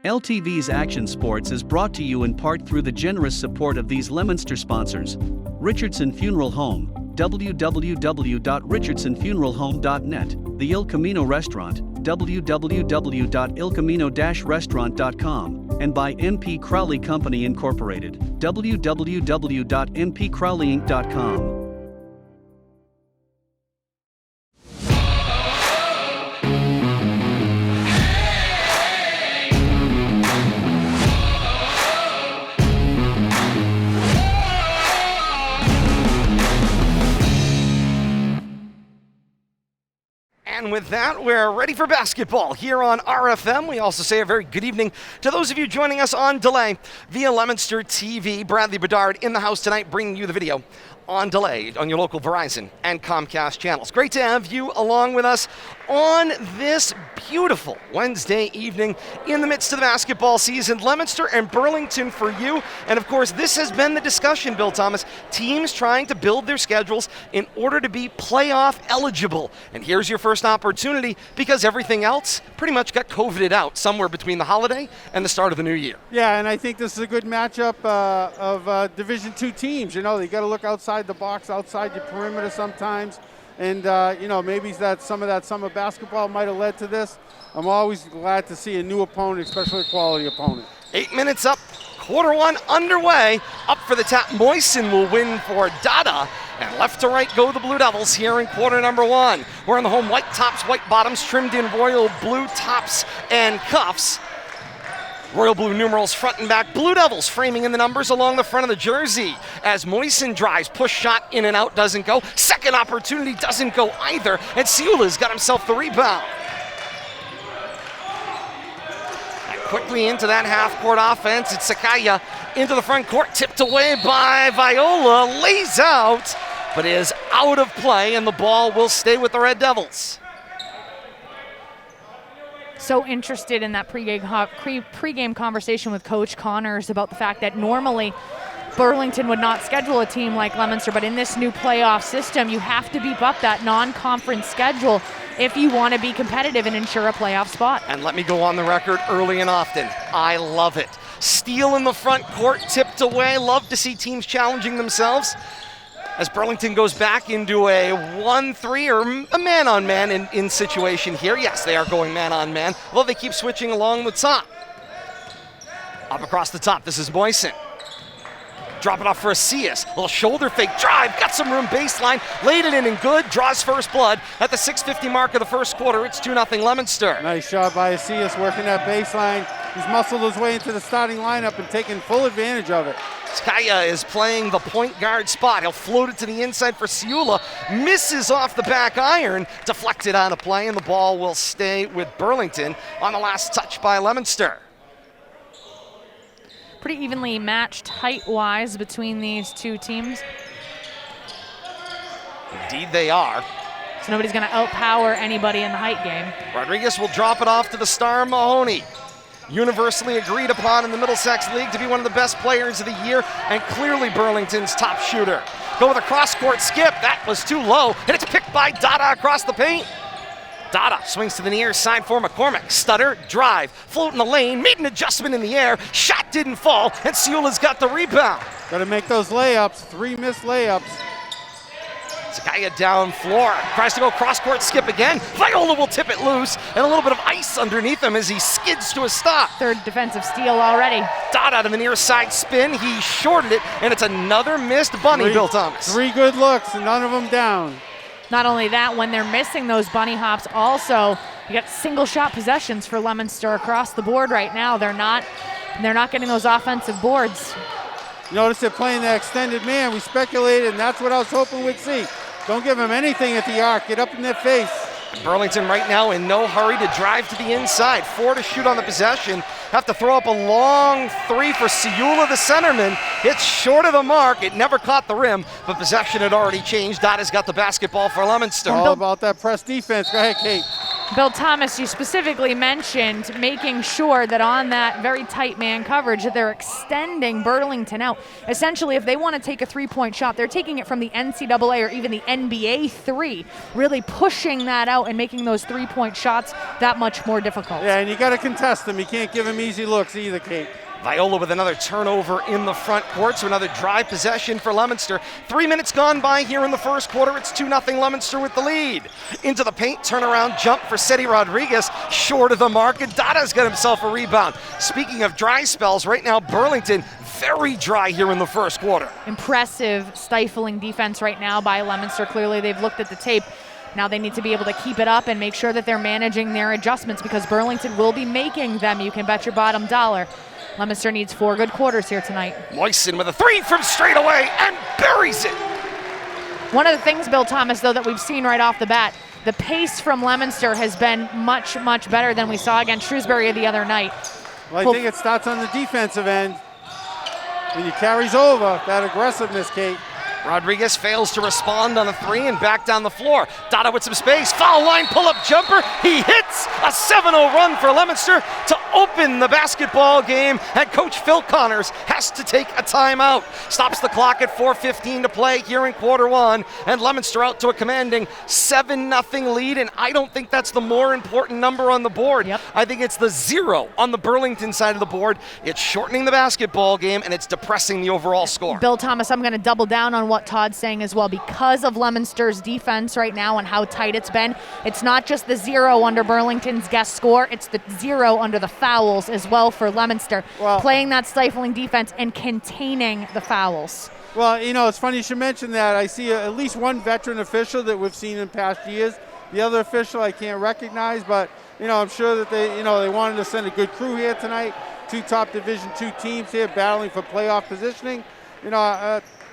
LTV's Action Sports is brought to you in part through the generous support of these Leominster sponsors. Richardson Funeral Home, www.richardsonfuneralhome.net, the Il Camino Restaurant, www.ilcamino-restaurant.com, and by MP Crowley Company Incorporated, www.mpcrowleyinc.com. And with that, we're ready for basketball here on RFM. We also say a very good evening to those of you joining us on delay via Leominster TV. Bradley Bedard in the house tonight, bringing you the video on delay on your local Verizon and Comcast channels. Great to have you along with us on this beautiful Wednesday evening in the midst of the basketball season. Leominster and Burlington for you. And of course, this has been the discussion, Bill Thomas. Teams trying to build their schedules in order to be playoff eligible. And here's your first opportunity because everything else pretty much got COVIDed out somewhere between the holiday and the start of the new year. Yeah, and I think this is a good matchup of Division II teams. You know, you got to look outside the box, outside your perimeter sometimes. And, maybe some of that summer basketball might have led to this. I'm always glad to see a new opponent, especially a quality opponent. 8 minutes up, quarter one underway. Up for the tap, Moisen will win for Dada. And left to right go the Blue Devils here in quarter number one. We're in the home white tops, white bottoms, trimmed in royal blue tops and cuffs. Royal blue numerals front and back. Blue Devils framing in the numbers along the front of the jersey. As Moisen drives, push shot in and out, doesn't go. Second opportunity doesn't go either. And Siula's got himself the rebound. And quickly into that half-court offense. It's Sakaya into the front court. Tipped away by Viola. Lays out, but is out of play. And the ball will stay with the Red Devils. So interested in that pregame conversation with Coach Connors about the fact that normally Burlington would not schedule a team like Leominster, but in this new playoff system, you have to beef up that non-conference schedule if you want to be competitive and ensure a playoff spot. And let me go on the record early and often. I love it. Steal in the front court, tipped away. Love to see teams challenging themselves. As Burlington goes back into a 1-3 or a man-on-man in situation here. Yes, they are going man-on-man, although they keep switching along the top. Up across the top, this is Moisen. Drop it off for Asias. A little shoulder fake drive, got some room baseline, laid it in and good, draws first blood. At the 6:50 mark of the first quarter, it's 2-0 Leominster. Nice shot by Asias working that baseline. He's muscled his way into the starting lineup and taking full advantage of it. Skaya is playing the point guard spot. He'll float it to the inside for Siula. Misses off the back iron. Deflected out of play, and the ball will stay with Burlington on the last touch by Leominster. Pretty evenly matched height-wise between these two teams. Indeed they are. So nobody's going to outpower anybody in the height game. Rodriguez will drop it off to the star Mahoney. Universally agreed upon in the Middlesex League to be one of the best players of the year and clearly Burlington's top shooter. Go with a cross-court skip. That was too low, and it's picked by Dada across the paint. Dada swings to the near side for McCormick. Stutter, drive, float in the lane, made an adjustment in the air. Shot didn't fall, and Siula's got the rebound. Got to make those layups, 3 missed layups. Sakaya down floor, tries to go cross-court skip again. Viola will tip it loose, and a little bit of ice underneath him as he skids to a stop. Third defensive steal already. Dada to the near side spin, he shorted it, and it's another missed bunny, Bill Thomas. 3 good looks, and none of them down. Not only that, when they're missing those bunny hops, also you got single shot possessions for Leominster across the board right now. They're not getting those offensive boards. Notice they're playing the extended man. We speculated, and that's what I was hoping we'd see. Don't give them anything at the arc. Get up in their face. Burlington right now in no hurry to drive to the inside. 4 to shoot on the possession. Have to throw up a long 3 for Siula, the centerman. It's short of the mark. It never caught the rim, but possession had already changed. Dada's got the basketball for Leominster. All about that press defense. Go ahead, Kate. Bill Thomas, you specifically mentioned making sure that on that very tight man coverage that they're extending Burlington out. Essentially, if they want to take a three-point shot, they're taking it from the NCAA or even the NBA three, really pushing that out and making those three-point shots that much more difficult. Yeah, and you got to contest them. You can't give them easy looks either, Kate. Viola with another turnover in the front court, so another drive possession for Leominster. 3 minutes gone by here in the first quarter. It's 2-0 Leominster with the lead. Into the paint, turnaround jump for Seti Rodriguez, short of the mark, and Dada's got himself a rebound. Speaking of dry spells, right now Burlington very dry here in the first quarter. Impressive stifling defense right now by Leominster. Clearly they've looked at the tape. Now they need to be able to keep it up and make sure that they're managing their adjustments because Burlington will be making them, you can bet your bottom dollar. Leominster needs 4 good quarters here tonight. Moisen with a 3 from straight away and buries it. One of the things, Bill Thomas, though, that we've seen right off the bat, the pace from Leominster has been much, much better than we saw against Shrewsbury the other night. Well, I think it starts on the defensive end. And it carries over that aggressiveness, Kate. Rodriguez fails to respond on a 3 and back down the floor. Dada with some space, foul line pull-up jumper. He hits a 7-0 run for Leominster to open the basketball game, and Coach Phil Connors has to take a timeout. Stops the clock at 4:15 to play here in quarter one, and Leominster out to a commanding 7-0 lead, and I don't think that's the more important number on the board. Yep. I think it's the 0 on the Burlington side of the board. It's shortening the basketball game, and it's depressing the overall score. Bill Thomas, I'm going to double down on what Todd's saying as well. Because of Leominster's defense right now and how tight it's been, it's not just the 0 under Burlington's guest score, it's the 0 under the fouls as well for Leominster. Well, playing that stifling defense and containing the fouls. Well, you know, it's funny you should mention that. I see at least one veteran official that we've seen in past years. The other official I can't recognize, but, you know, I'm sure that they wanted to send a good crew here tonight. 2 top Division II teams here battling for playoff positioning. You know,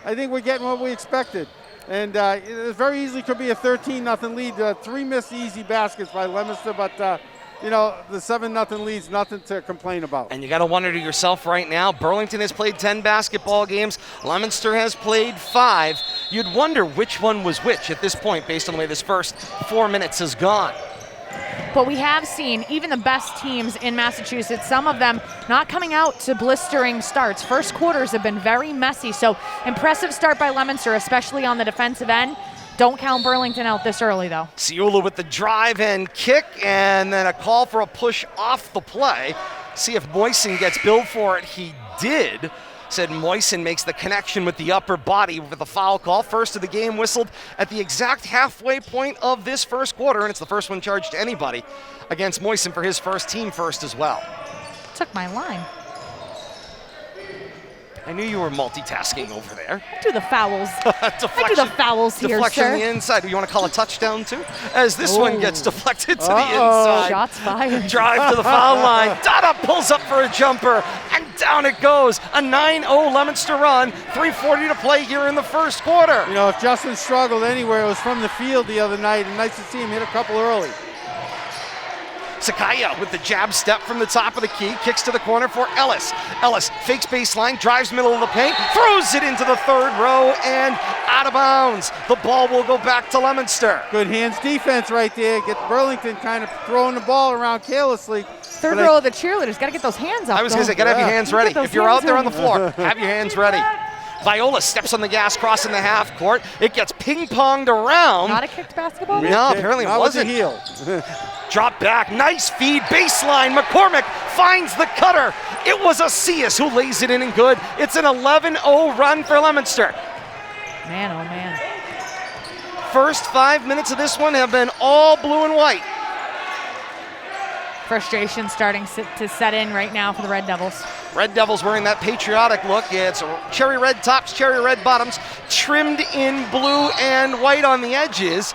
I think we're getting what we expected. And it very easily could be a 13-0 lead. 3 missed easy baskets by Leominster, but, you know, the 7-0 lead's nothing to complain about. And you got to wonder to yourself right now, Burlington has played 10 basketball games. Leominster has played 5. You'd wonder which one was which at this point based on the way this first 4 minutes has gone. But we have seen even the best teams in Massachusetts, some of them not coming out to blistering starts. First quarters have been very messy, so impressive start by Leominster, especially on the defensive end. Don't count Burlington out this early, though. Ciula with the drive and kick, and then a call for a push off the play. See if Moisen gets billed for it. He did. Said Moisen makes the connection with the upper body with a foul call. First of the game whistled at the exact halfway point of this first quarter, and it's the first one charged to anybody against Moisen for his first team first as well. Took my line. I knew you were multitasking over there. I do the fouls. I do the fouls here, deflection sir. on the inside. Do you want to call a touchdown too? As this one gets deflected to the inside. Shots fired. Drive to the foul line. Dada pulls up for a jumper, and down it goes. A 9-0 Leominster run. 3:40 to play here in the first quarter. You know, if Justin struggled anywhere, it was from the field the other night, and nice to see him hit a couple early. Sakaya with the jab step from the top of the key, kicks to the corner for Ellis. Ellis fakes baseline, drives middle of the paint, throws it into the third row and out of bounds. The ball will go back to Leominster. Good hands defense right there. Get Burlington kind of throwing the ball around carelessly. Third row of the cheerleaders, got to get those hands up. I was going to say, got to have your hands ready. Get those If you're hands out there on the ready. floor, have your hands ready. Viola steps on the gas, crossing the half court. It gets ping-ponged around. Not a kicked basketball? No, apparently it Not with the wasn't. heel. Drop back, nice feed, baseline. McCormick finds the cutter. It was Asias who lays it in and good. It's an 11-0 run for Leominster. Man, oh man. First 5 minutes of this one have been all blue and white. Frustration starting to set in right now for the Red Devils. Red Devils wearing that patriotic look. It's cherry red tops, cherry red bottoms, trimmed in blue and white on the edges.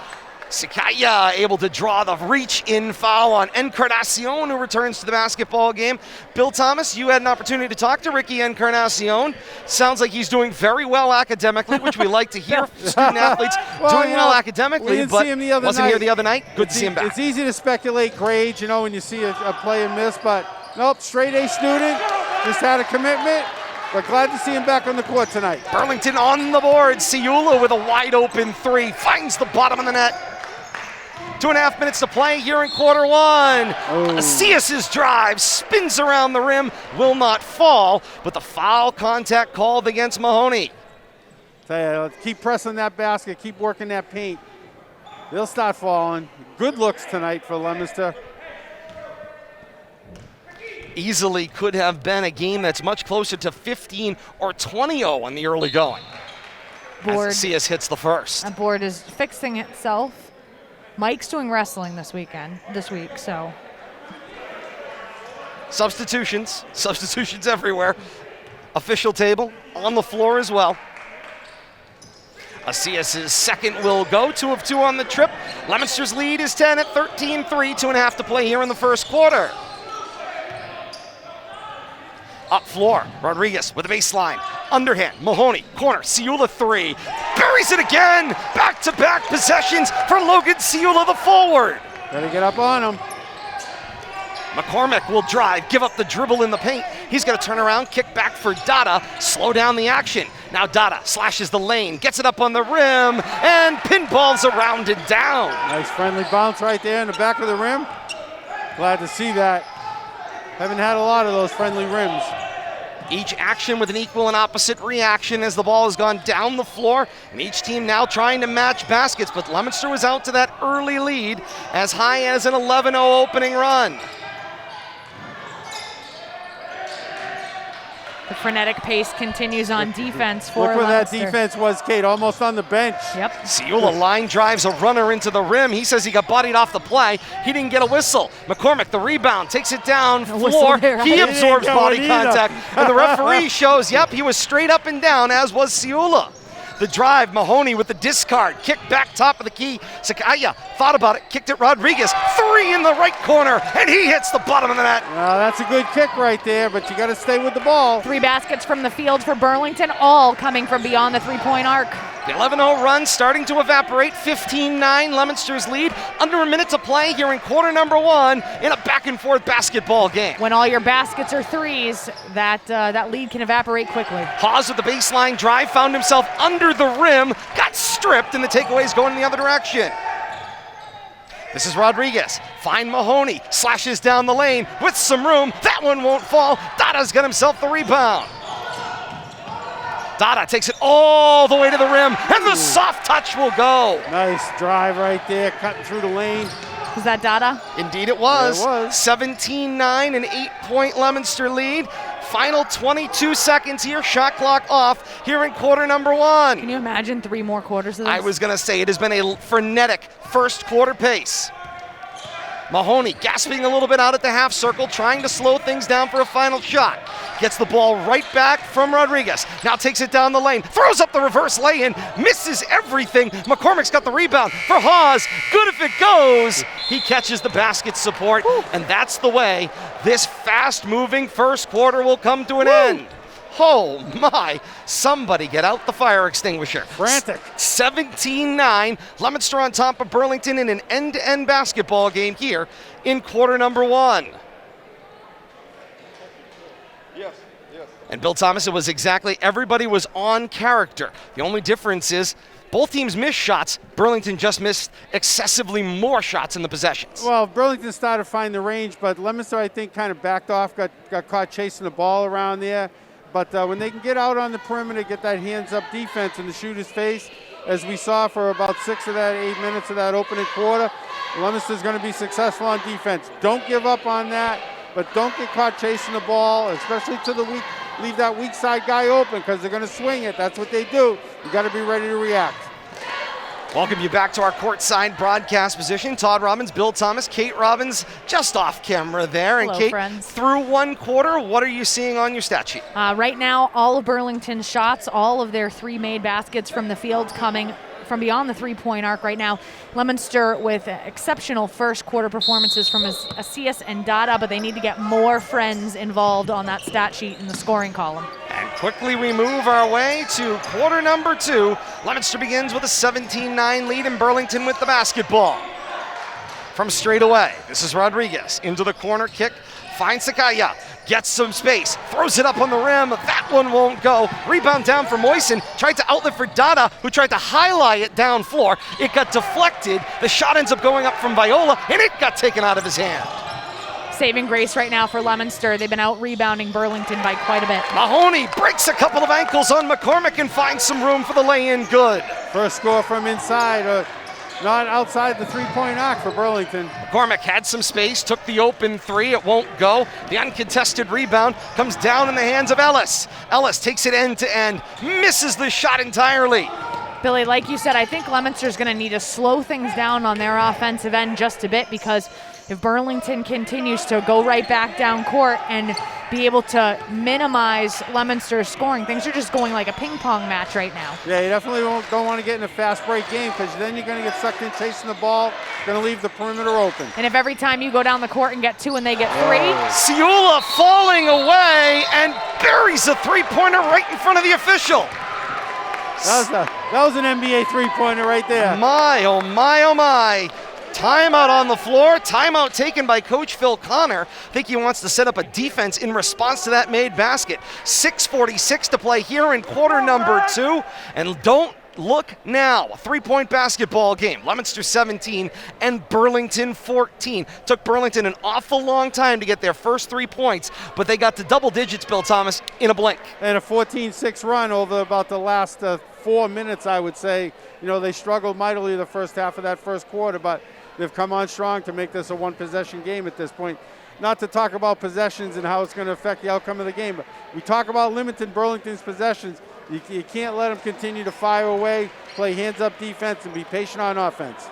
Sakaya able to draw the reach-in foul on Encarnacion, who returns to the basketball game. Bill Thomas, you had an opportunity to talk to Ricky Encarnacion. Sounds like he's doing very well academically, which we like to hear. Student athletes doing well academically, we didn't but see him the other wasn't night. here the other night. Good to see him back. It's easy to speculate grades, you know, when you see a player miss, but nope, straight A student, just had a commitment. But glad to see him back on the court tonight. Burlington on the board. Ciula with a wide open 3, finds the bottom of the net. 2.5 minutes to play here in quarter one. Cias's drive spins around the rim, will not fall, but the foul contact called against Mahoney. Tell you, keep pressing that basket, keep working that paint. They'll start falling. Good looks tonight for Leominster. Easily could have been a game that's much closer to 15 or 20-0 on the early going. Board. As Cias hits the first. That board is fixing itself. Mike's doing wrestling this week, so. Substitutions everywhere. Official table on the floor as well. Cias's second will go, 2 of 2 on the trip. Leominster's lead is 10 at 13-3, 2.5 to play here in the first quarter. Up floor, Rodriguez with a baseline. Underhand, Mahoney, corner, Ciula 3. Buries it again! Back-to-back possessions for Logan Ciula, the forward. Gotta get up on him. McCormick will drive, give up the dribble in the paint. He's going to turn around, kick back for Dada, slow down the action. Now Dada slashes the lane, gets it up on the rim, and pinballs around and down. Nice friendly bounce right there in the back of the rim. Glad to see that. Haven't had a lot of those friendly rims. Each action with an equal and opposite reaction as the ball has gone down the floor, and each team now trying to match baskets, but Leominster was out to that early lead, as high as an 11-0 opening run. The frenetic pace continues on defense for Look where Leominster. that defense was, Kate, almost on the bench. Yep. Ciula line drives a runner into the rim. He says he got bodied off the play. He didn't get a whistle. McCormick, the rebound, takes it down floor. There, He right? absorbs He didn't go body either. contact. And the referee shows, yep, he was straight up and down, as was Ciula. The drive, Mahoney with the discard. Kick back top of the key. Sakaya thought about it, kicked it Rodriguez. 3 in the right corner, and he hits the bottom of the net. Well, that's a good kick right there, but you got to stay with the ball. 3 baskets from the field for Burlington, all coming from beyond the 3-point arc. The 11-0 run starting to evaporate. 15-9, Leominster's lead. Under a minute to play here in quarter number 1 in a back-and-forth basketball game. When all your baskets are threes, that lead can evaporate quickly. Hawes with the baseline drive, found himself under the rim, got stripped, and the takeaway's going in the other direction. This is Rodriguez. Find Mahoney, slashes down the lane with some room. That one won't fall. Dada's got himself the rebound. Dada takes it all the way to the rim, and the soft touch will go. Nice drive right there, cutting through the lane. Was that Dada? Indeed it was. It was. 17-9, an 8-point Leominster lead. Final 22 seconds here, shot clock off here in quarter number 1. Can you imagine 3 more quarters of this? I was going to say it has been a frenetic first quarter pace. Mahoney gasping a little bit out at the half circle, trying to slow things down for a final shot. Gets the ball right back from Rodriguez. Now takes it down the lane, throws up the reverse lay-in, misses everything. McCormick's got the rebound for Hawes. Good if it goes. He catches the basket support, and that's the way this fast-moving first quarter will come to an end. Oh my, somebody get out the fire extinguisher. Frantic. 17-9, Leominster on top of Burlington in an end-to-end basketball game here in quarter number 1. Yes. And Bill Thomas, it was exactly, everybody was on character. The only difference is both teams missed shots. Burlington just missed excessively more shots in the possessions. Well, Burlington started to find the range, but Leominster, I think, kind of backed off, got caught chasing the ball around there. But when they can get out on the perimeter, get that hands-up defense in the shooter's face, as we saw for about 6 of that 8 minutes of that opening quarter, Leominster's going to be successful on defense. Don't give up on that, but don't get caught chasing the ball, especially to the weak. Leave that weak side guy open because they're going to swing it. That's what they do. You got to be ready to react. Welcome you back to our courtside broadcast position. Todd Robbins, Bill Thomas, Kate Robbins just off camera there. Hello, and Kate, friends. through 1 quarter, what are you seeing on your stat sheet? Right now, all of Burlington's shots, all of their 3 made baskets from the field coming from beyond the 3-point arc right now. Leominster with exceptional first quarter performances from Cias and Dada, but they need to get more friends involved on that stat sheet in the scoring column. And quickly we move our way to quarter number 2. Leominster begins with a 17-9 lead in Burlington with the basketball. From straight away, this is Rodriguez into the corner kick. Finds Sakaya. gets some space, throws it up on the rim. That one won't go. Rebound down for Moisen. Tried to outlet for Dada, who tried to highlight it down floor. It got deflected. The shot ends up going up from Viola, and it got taken out of his hand. Saving grace right now for Leominster. They've been out rebounding Burlington by quite a bit. Mahoney breaks a couple of ankles on McCormick and finds some room for the lay-in good. First score from inside, not outside the three-point arc for Burlington. McCormick had some space, took the open three, it won't go. The uncontested rebound comes down in the hands of Ellis. Ellis takes it end to end, misses the shot entirely. Billy, like you said, I think Leominster's going to need to slow things down on their offensive end just a bit, because if Burlington continues to go right back down court and be able to minimize Leominster's scoring, things are just going like a ping pong match right now. Yeah, you definitely don't want to get in a fast break game, because then you're going to get sucked in chasing the ball, going to leave the perimeter open. And if every time you go down the court and get two and they get three. Ciula falling away and buries a three-pointer right in front of the official. That was an NBA three-pointer right there. My, oh my, oh my. Timeout on the floor, timeout taken by Coach Phil Connor. I think he wants to set up a defense in response to that made basket. 6:46 to play here in quarter number 2. And don't look now, a three-point basketball game. Leominster 17 and Burlington 14. Took Burlington an awful long time to get their first 3 points, but they got to double digits, Bill Thomas, in a blink. And a 14-6 run over about the last 4 minutes, I would say. You know, they struggled mightily the first half of that first quarter, but they've come on strong to make this a one-possession game at this point. Not to talk about possessions and how it's going to affect the outcome of the game, but we talk about limiting Burlington's possessions. You can't let them continue to fire away, play hands-up defense, and be patient on offense.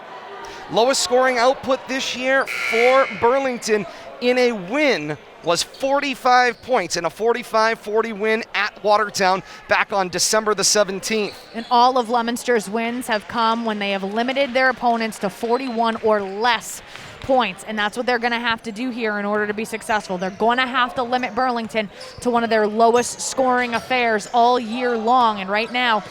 Lowest scoring output this year for Burlington in a win was 45 points in a 45-40 win at Watertown back on December the 17th. And all of Leominster's wins have come when they have limited their opponents to 41 or less points, and that's what they're going to have to do here in order to be successful. They're going to have to limit Burlington to one of their lowest scoring affairs all year long, and right now,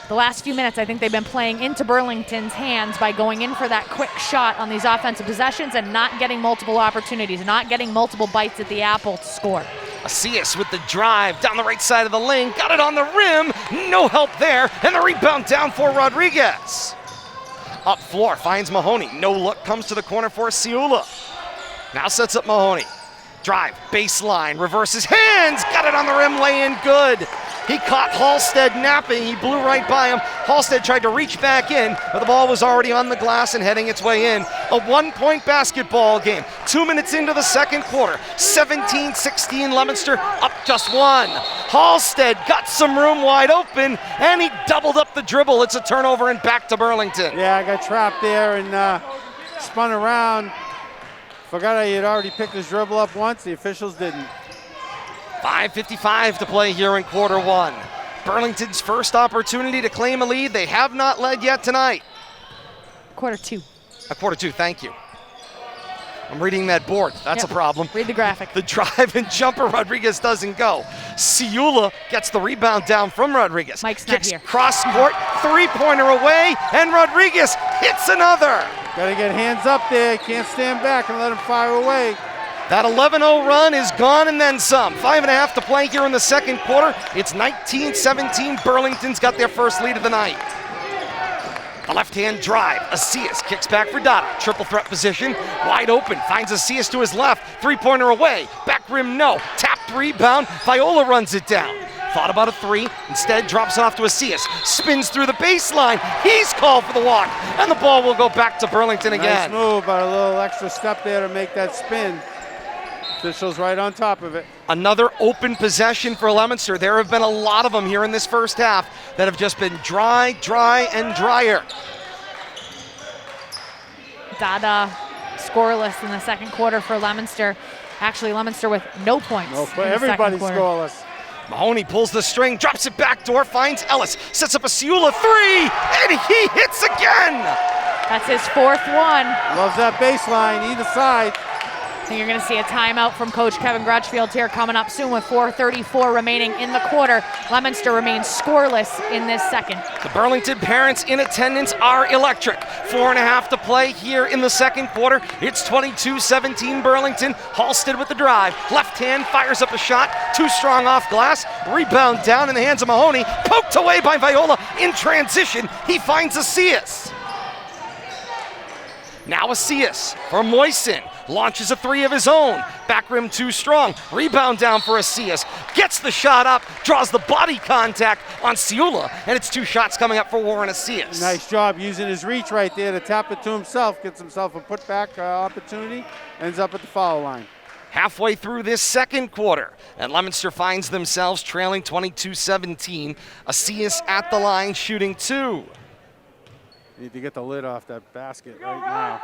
the last few minutes, I think they've been playing into Burlington's hands by going in for that quick shot on these offensive possessions and not getting multiple opportunities, not getting multiple bites at the apple to score. Asias with the drive down the right side of the lane, got it on the rim, no help there, and the rebound down for Rodriguez. Up floor, finds Mahoney, no look, comes to the corner for Ciula. Now sets up Mahoney. Drive, baseline, reverses hands, got it on the rim, lay in good. He caught Halstead napping, he blew right by him. Halstead tried to reach back in, but the ball was already on the glass and heading its way in. A 1-point basketball game, 2 minutes into the second quarter. 17-16 Leominster, up just one. Halstead got some room wide open, and he doubled up the dribble. It's a turnover and back to Burlington. Yeah, I got trapped there and spun around. Forgot he had already picked his dribble up once, the officials didn't. 5:55 to play here in quarter 1. Burlington's first opportunity to claim a lead. They have not led yet tonight. Quarter 2. Quarter 2, thank you. I'm reading that board. That's a problem. Read the graphic. The drive and jumper, Rodriguez doesn't go. Ciula gets the rebound down from Rodriguez. Mike's not Kicks here. Cross court, three-pointer away, and Rodriguez hits another. Got to get hands up there. Can't stand back and let him fire away. That 11-0 run is gone and then some. 5.5 to play here in the second quarter. It's 19-17. Burlington's got their first lead of the night. A left-hand drive. Asias kicks back for Dada. Triple threat position. Wide open. Finds Asias to his left. Three-pointer away. Back rim, no. Tapped rebound. Viola runs it down. Thought about a three. Instead, drops it off to Asias. Spins through the baseline. He's called for the walk. And the ball will go back to Burlington again. Nice move, but a little extra step there to make that spin. Officials right on top of it. Another open possession for Leominster. There have been a lot of them here in this first half that have just been dry, and drier. Dada scoreless in the second quarter for Leominster. Actually, Leominster with no points. No, in the everybody's second quarter. scoreless. Mahoney pulls the string, drops it backdoor, finds Ellis, sets up a Ciula three, and he hits again! That's his fourth one. Loves that baseline, either side. I think you're going to see a timeout from Coach Kevin Crutchfield here coming up soon with 4:34 remaining in the quarter. Leominster remains scoreless in this second. The Burlington parents in attendance are electric. 4.5 to play here in the second quarter. It's 22-17 Burlington. Halstead with the drive. Left hand fires up a shot. Too strong off glass. Rebound down in the hands of Mahoney. Poked away by Viola in transition. He finds Asias. Now Asias for Moisen. Launches a three of his own. Back rim too strong. Rebound down for Asias. Gets the shot up. Draws the body contact on Ciula. And it's 2 shots coming up for Warren Asias. Nice job using his reach right there to tap it to himself. Gets himself a putback opportunity. Ends up at the foul line. Halfway through this second quarter, and Leominster finds themselves trailing 22-17. Asias at the line shooting 2. Need to get the lid off that basket right now.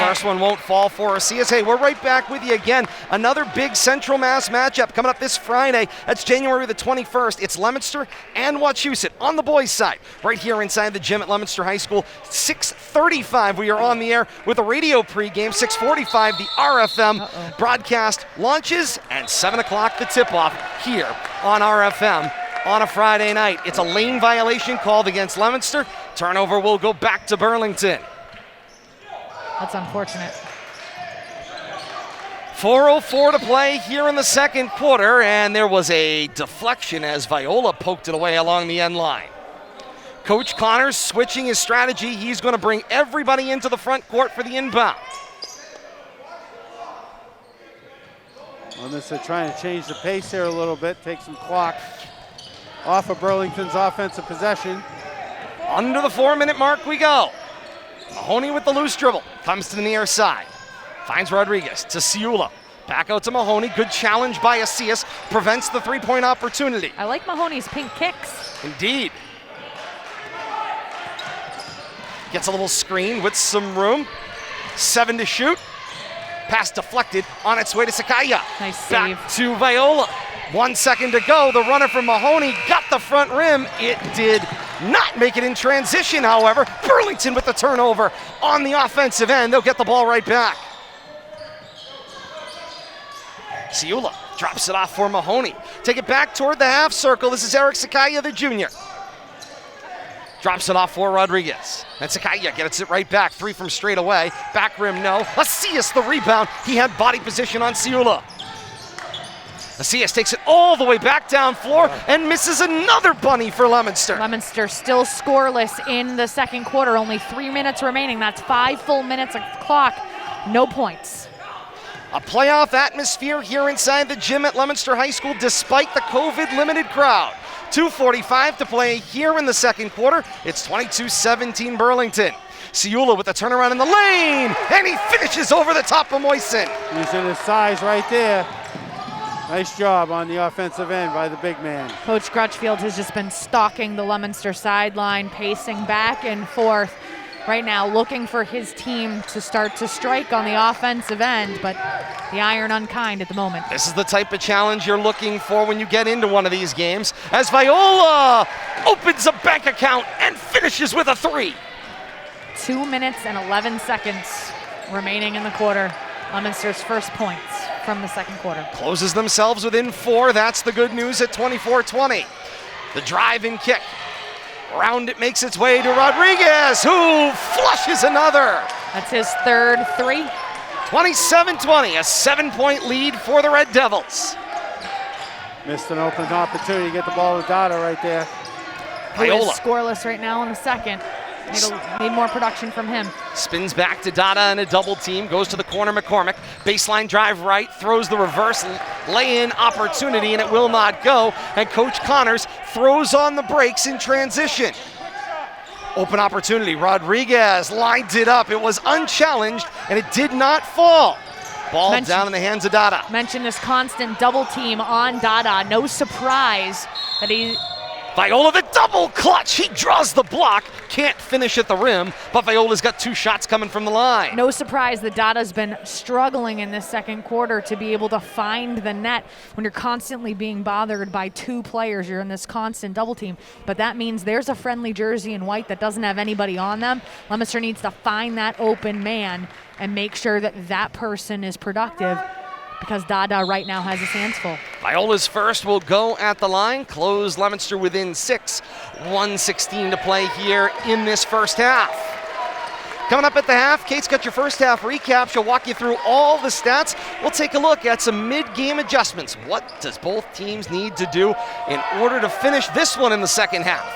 First one won't fall for Asias. Hey, we're right back with you again. Another big Central Mass matchup coming up this Friday. That's January the 21st. It's Leominster and Wachusett on the boys' side, right here inside the gym at Leominster High School. 6:35, we are on the air with a radio pregame. 6:45, the RFM broadcast launches, and 7 o'clock the tip-off here on RFM on a Friday night. It's a lane violation called against Leominster. Turnover will go back to Burlington. That's unfortunate. 4:04 to play here in the second quarter, and there was a deflection as Viola poked it away along the end line. Coach Connors switching his strategy. He's going to bring everybody into the front court for the inbound. Leominster trying to change the pace here a little bit, take some clock off of Burlington's offensive possession. Under the 4-minute mark we go. Mahoney with the loose dribble. Comes to the near side. Finds Rodriguez to Ciula. Back out to Mahoney. Good challenge by Asias. Prevents the three-point opportunity. I like Mahoney's pink kicks. Indeed. Gets a little screen with some room. 7 to shoot. Pass deflected. On its way to Sakaya. Nice save. Back to Viola. 1 second to go. The runner from Mahoney got the front rim. It did not make it in transition, however. Burlington with the turnover on the offensive end. They'll get the ball right back. Ciula drops it off for Mahoney. Take it back toward the half circle. This is Eric Sakaya, the junior. Drops it off for Rodriguez. And Sakaya gets it right back. 3 from straight away. Back rim, no. Asias the rebound. He had body position on Ciula. Asias takes it all the way back down floor and misses another bunny for Leominster. Leominster still scoreless in the second quarter. Only 3 minutes remaining. That's 5 full minutes of clock. No points. A playoff atmosphere here inside the gym at Leominster High School despite the COVID-limited crowd. 2:45 to play here in the second quarter. It's 22-17 Burlington. Ciula with a turnaround in the lane, and he finishes over the top of Moisen. Using his size right there. Nice job on the offensive end by the big man. Coach Crutchfield has just been stalking the Leominster sideline, pacing back and forth right now, looking for his team to start to strike on the offensive end, but the iron unkind at the moment. This is the type of challenge you're looking for when you get into one of these games, as Viola opens a bank account and finishes with a 3. 2 minutes and 11 seconds remaining in the quarter. Leominster's first points from the second quarter. Closes themselves within 4. That's the good news at 24-20. The drive and kick. Round it makes its way to Rodriguez, who flushes another. That's his third 3. 27-20, a 7-point lead for the Red Devils. Missed an open opportunity to get the ball to Dada right there. Who is Viola scoreless right now in the second. Need more production from him. spins back to Dada in a double team, goes to the corner McCormick, baseline drive right, throws the reverse lay-in opportunity, and it will not go, and Coach Connors throws on the brakes in transition. Open opportunity, Rodriguez lined it up, it was unchallenged, and it did not fall. Ball down in the hands of Dada. Mentioned this constant double team on Dada. No surprise that he Viola the double clutch. He draws the block. Can't finish at the rim, but Viola's got 2 shots coming from the line. No surprise that Dada's been struggling in this second quarter to be able to find the net when you're constantly being bothered by 2 players. You're in this constant double team, but that means there's a friendly jersey in white that doesn't have anybody on them. Leominster needs to find that open man and make sure that that person is productive, because Dada right now has his hands full. Viola's first will go at the line, close Leominster within 6. 1:16 to play here in this first half. Coming up at the half, Kate's got your first half recap. She'll walk you through all the stats. We'll take a look at some mid-game adjustments. What does both teams need to do in order to finish this one in the second half?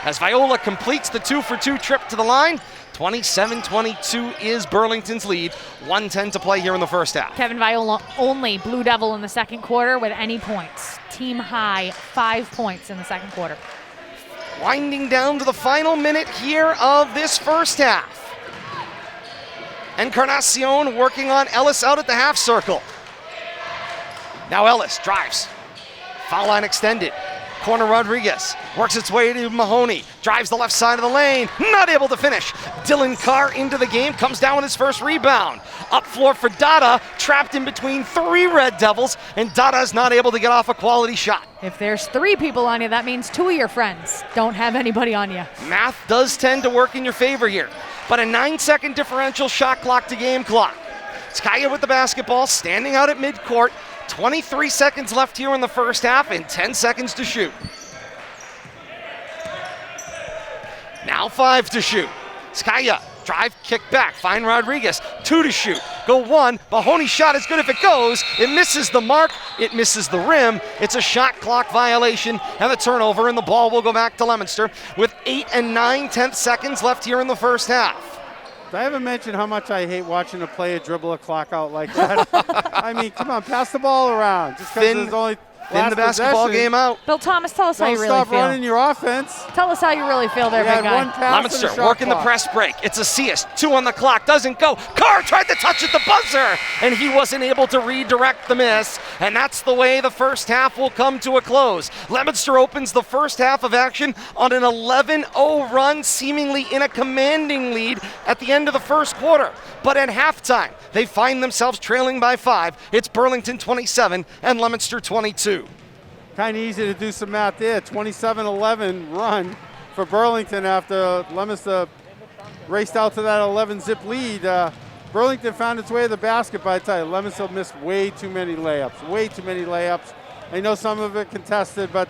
As Viola completes the 2-for-2 trip to the line, 27-22 is Burlington's lead. 1:10 to play here in the first half. Kevin Viola only Blue Devil in the second quarter with any points. Team high 5 points in the second quarter. Winding down to the final minute here of this first half. Encarnacion working on Ellis out at the half circle. Now Ellis drives. Foul line extended. Corner Rodriguez works its way to Mahoney, drives the left side of the lane, not able to finish. Dylan Carr into the game, comes down with his first rebound. Up floor for Dada, trapped in between 3 Red Devils, and Dada's not able to get off a quality shot. If there's 3 people on you, that means 2 of your friends don't have anybody on you. Math does tend to work in your favor here, but a 9-second differential shot clock to game clock. Skaya with the basketball, standing out at midcourt. 23 seconds left here in the first half and 10 seconds to shoot. Now 5 to shoot. Skaya, drive, kick back, find Rodriguez. 2 to shoot, go 1. Mahoney's shot is good if it goes. It misses the mark, it misses the rim. It's a shot clock violation and the turnover, and the ball will go back to Leominster with 8 and 9/10 seconds left here in the first half. I haven't mentioned how much I hate watching a player dribble a clock out like that. I mean, come on, pass the ball around. Just because there's only thin the basketball game out. Bill Thomas, tell us how you really feel. Don't stop running your offense. Tell us how you really feel there, big guy. One pass Leominster working the press break. It's a Cius. 2 on the clock. Doesn't go. Carr tried to touch at the buzzer, and he wasn't able to redirect the miss. And that's the way the first half will come to a close. Leominster opens the first half of action on an 11-0 run, seemingly in a commanding lead at the end of the first quarter. But at halftime, they find themselves trailing by 5. It's Burlington 27 and Leominster 22. Kind of easy to do some math there. 27-11 run for Burlington after Leominster raced out to that 11-zip lead. Burlington found its way to the basket, but I tell you, Leominster missed way too many layups. I know some of it contested, but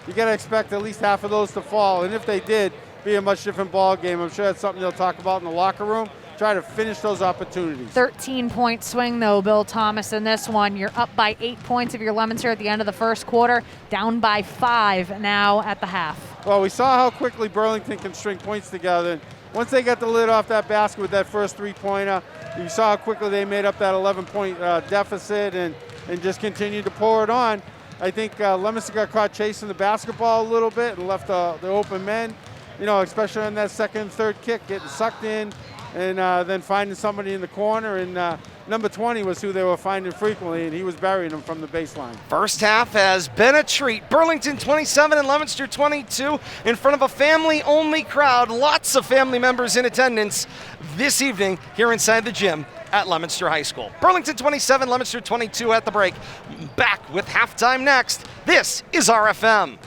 you got to expect at least half of those to fall. And if they did, be a much different ball game. I'm sure that's something they'll talk about in the locker room. Try to finish those opportunities. 13-point swing, though, Bill Thomas, in this one. You're up by 8 points if you're Leominster at the end of the first quarter, down by 5 now at the half. Well, we saw how quickly Burlington can string points together. Once they got the lid off that basket with that first 3-pointer, you saw how quickly they made up that 11-point deficit and just continued to pour it on. I think Leominster got caught chasing the basketball a little bit and left the open men, especially on that second and third kick, getting sucked in, and then finding somebody in the corner, and number 20 was who they were finding frequently, and he was burying them from the baseline. First half has been a treat. Burlington 27 and Leominster 22 in front of a family-only crowd. Lots of family members in attendance this evening here inside the gym at Leominster High School. Burlington 27, Leominster 22 at the break. Back with halftime next. This is RFM.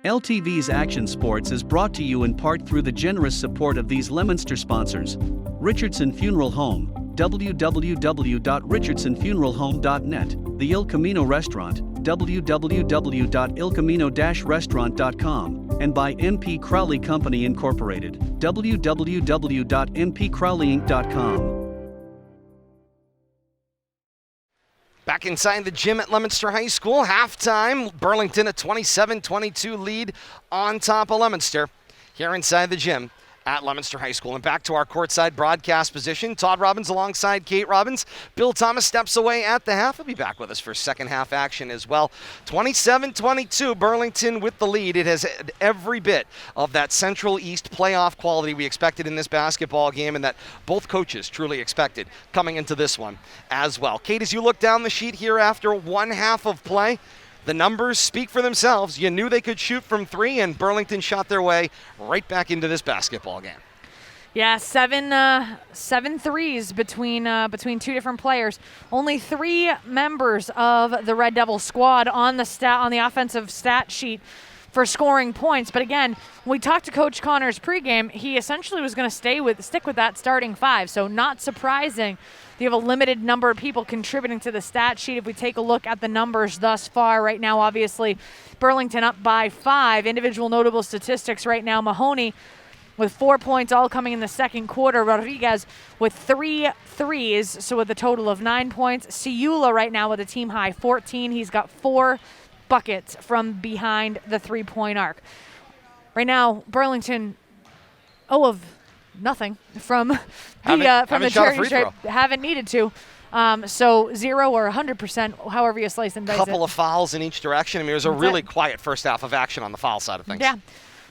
LTV's Action Sports is brought to you in part through the generous support of these Leominster sponsors: Richardson Funeral Home, www.richardsonfuneralhome.net, the Il Camino Restaurant, www.ilcamino-restaurant.com, and by MP Crowley Company Incorporated, www.mpcrowleyinc.com. Back inside the gym at Leominster High School, halftime, Burlington a 27-22 lead on top of Leominster. Here inside the gym, at Leominster High School. And back to our courtside broadcast position. Todd Robbins alongside Kate Robbins. Bill Thomas steps away at the half. He'll be back with us for second half action as well. 27-22, Burlington with the lead. It has had every bit of that Central East playoff quality we expected in this basketball game and that both coaches truly expected coming into this one as well. Kate, as you look down the sheet here after one half of play, the numbers speak for themselves. You knew they could shoot from three, and Burlington shot their way right back into this basketball game. Yeah, seven threes between two different players. Only 3 members of the Red Devil squad on the offensive stat sheet for scoring points. But again, when we talked to Coach Connors pregame, he essentially was going to stick with that starting 5. So not surprising. You have a limited number of people contributing to the stat sheet. If we take a look at the numbers thus far right now, obviously Burlington up by 5. Individual notable statistics right now, Mahoney with 4 points, all coming in the second quarter. Rodriguez with 3 threes, so with a total of 9 points. Ciula right now with a team high 14. He's got 4 buckets from behind the 3-point arc. Right now, Burlington, of nothing from the charity stripe. Haven't needed to. So 0 or 100%, however you slice and dice it. Couple of fouls in each direction. I mean, it was a really quiet first half of action on the foul side of things. Yeah.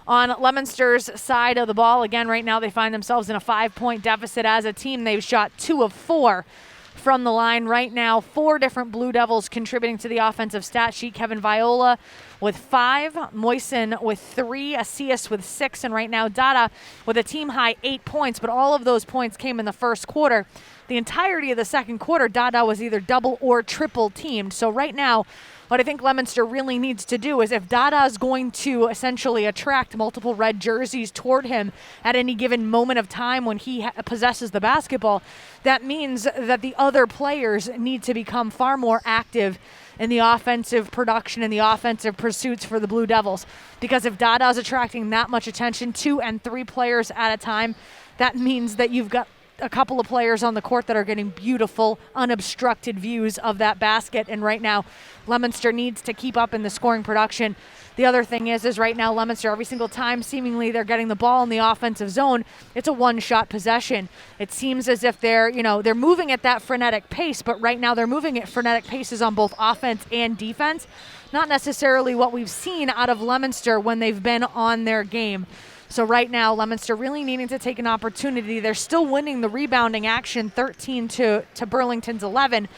On Leominster's side of the ball, again, right now they find themselves in a 5-point deficit as a team. They've shot 2 of 4 from the line right now. 4 different Blue Devils contributing to the offensive stat sheet. Kevin Viola with 5, Moisen with 3, Asias with 6, and right now Dada with a team high 8 points, but all of those points came in the first quarter. The entirety of the second quarter, Dada was either double or triple teamed. So right now, what I think Leominster really needs to do is if Dada is going to essentially attract multiple red jerseys toward him at any given moment of time when he possesses the basketball, that means that the other players need to become far more active in the offensive production and the offensive pursuits for the Blue Devils. Because if Dada is attracting that much attention, 2 and 3 players at a time, that means that you've got a couple of players on the court that are getting beautiful, unobstructed views of that basket. And right now, Leominster needs to keep up in the scoring production. The other thing is right now, Leominster, every single time seemingly they're getting the ball in the offensive zone, it's a one-shot possession. It seems as if they're moving at that frenetic pace, but right now they're moving at frenetic paces on both offense and defense. Not necessarily what we've seen out of Leominster when they've been on their game. So right now, Leominster really needing to take an opportunity. They're still winning the rebounding action, 13 to Burlington's 11.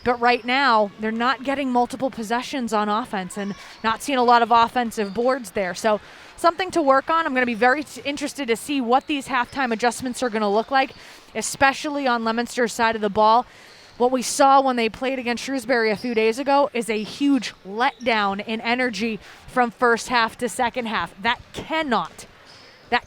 But right now, they're not getting multiple possessions on offense and not seeing a lot of offensive boards there. So something to work on. I'm going to be very interested to see what these halftime adjustments are going to look like, especially on Leominster's side of the ball. What we saw when they played against Shrewsbury a few days ago is a huge letdown in energy from first half to second half. That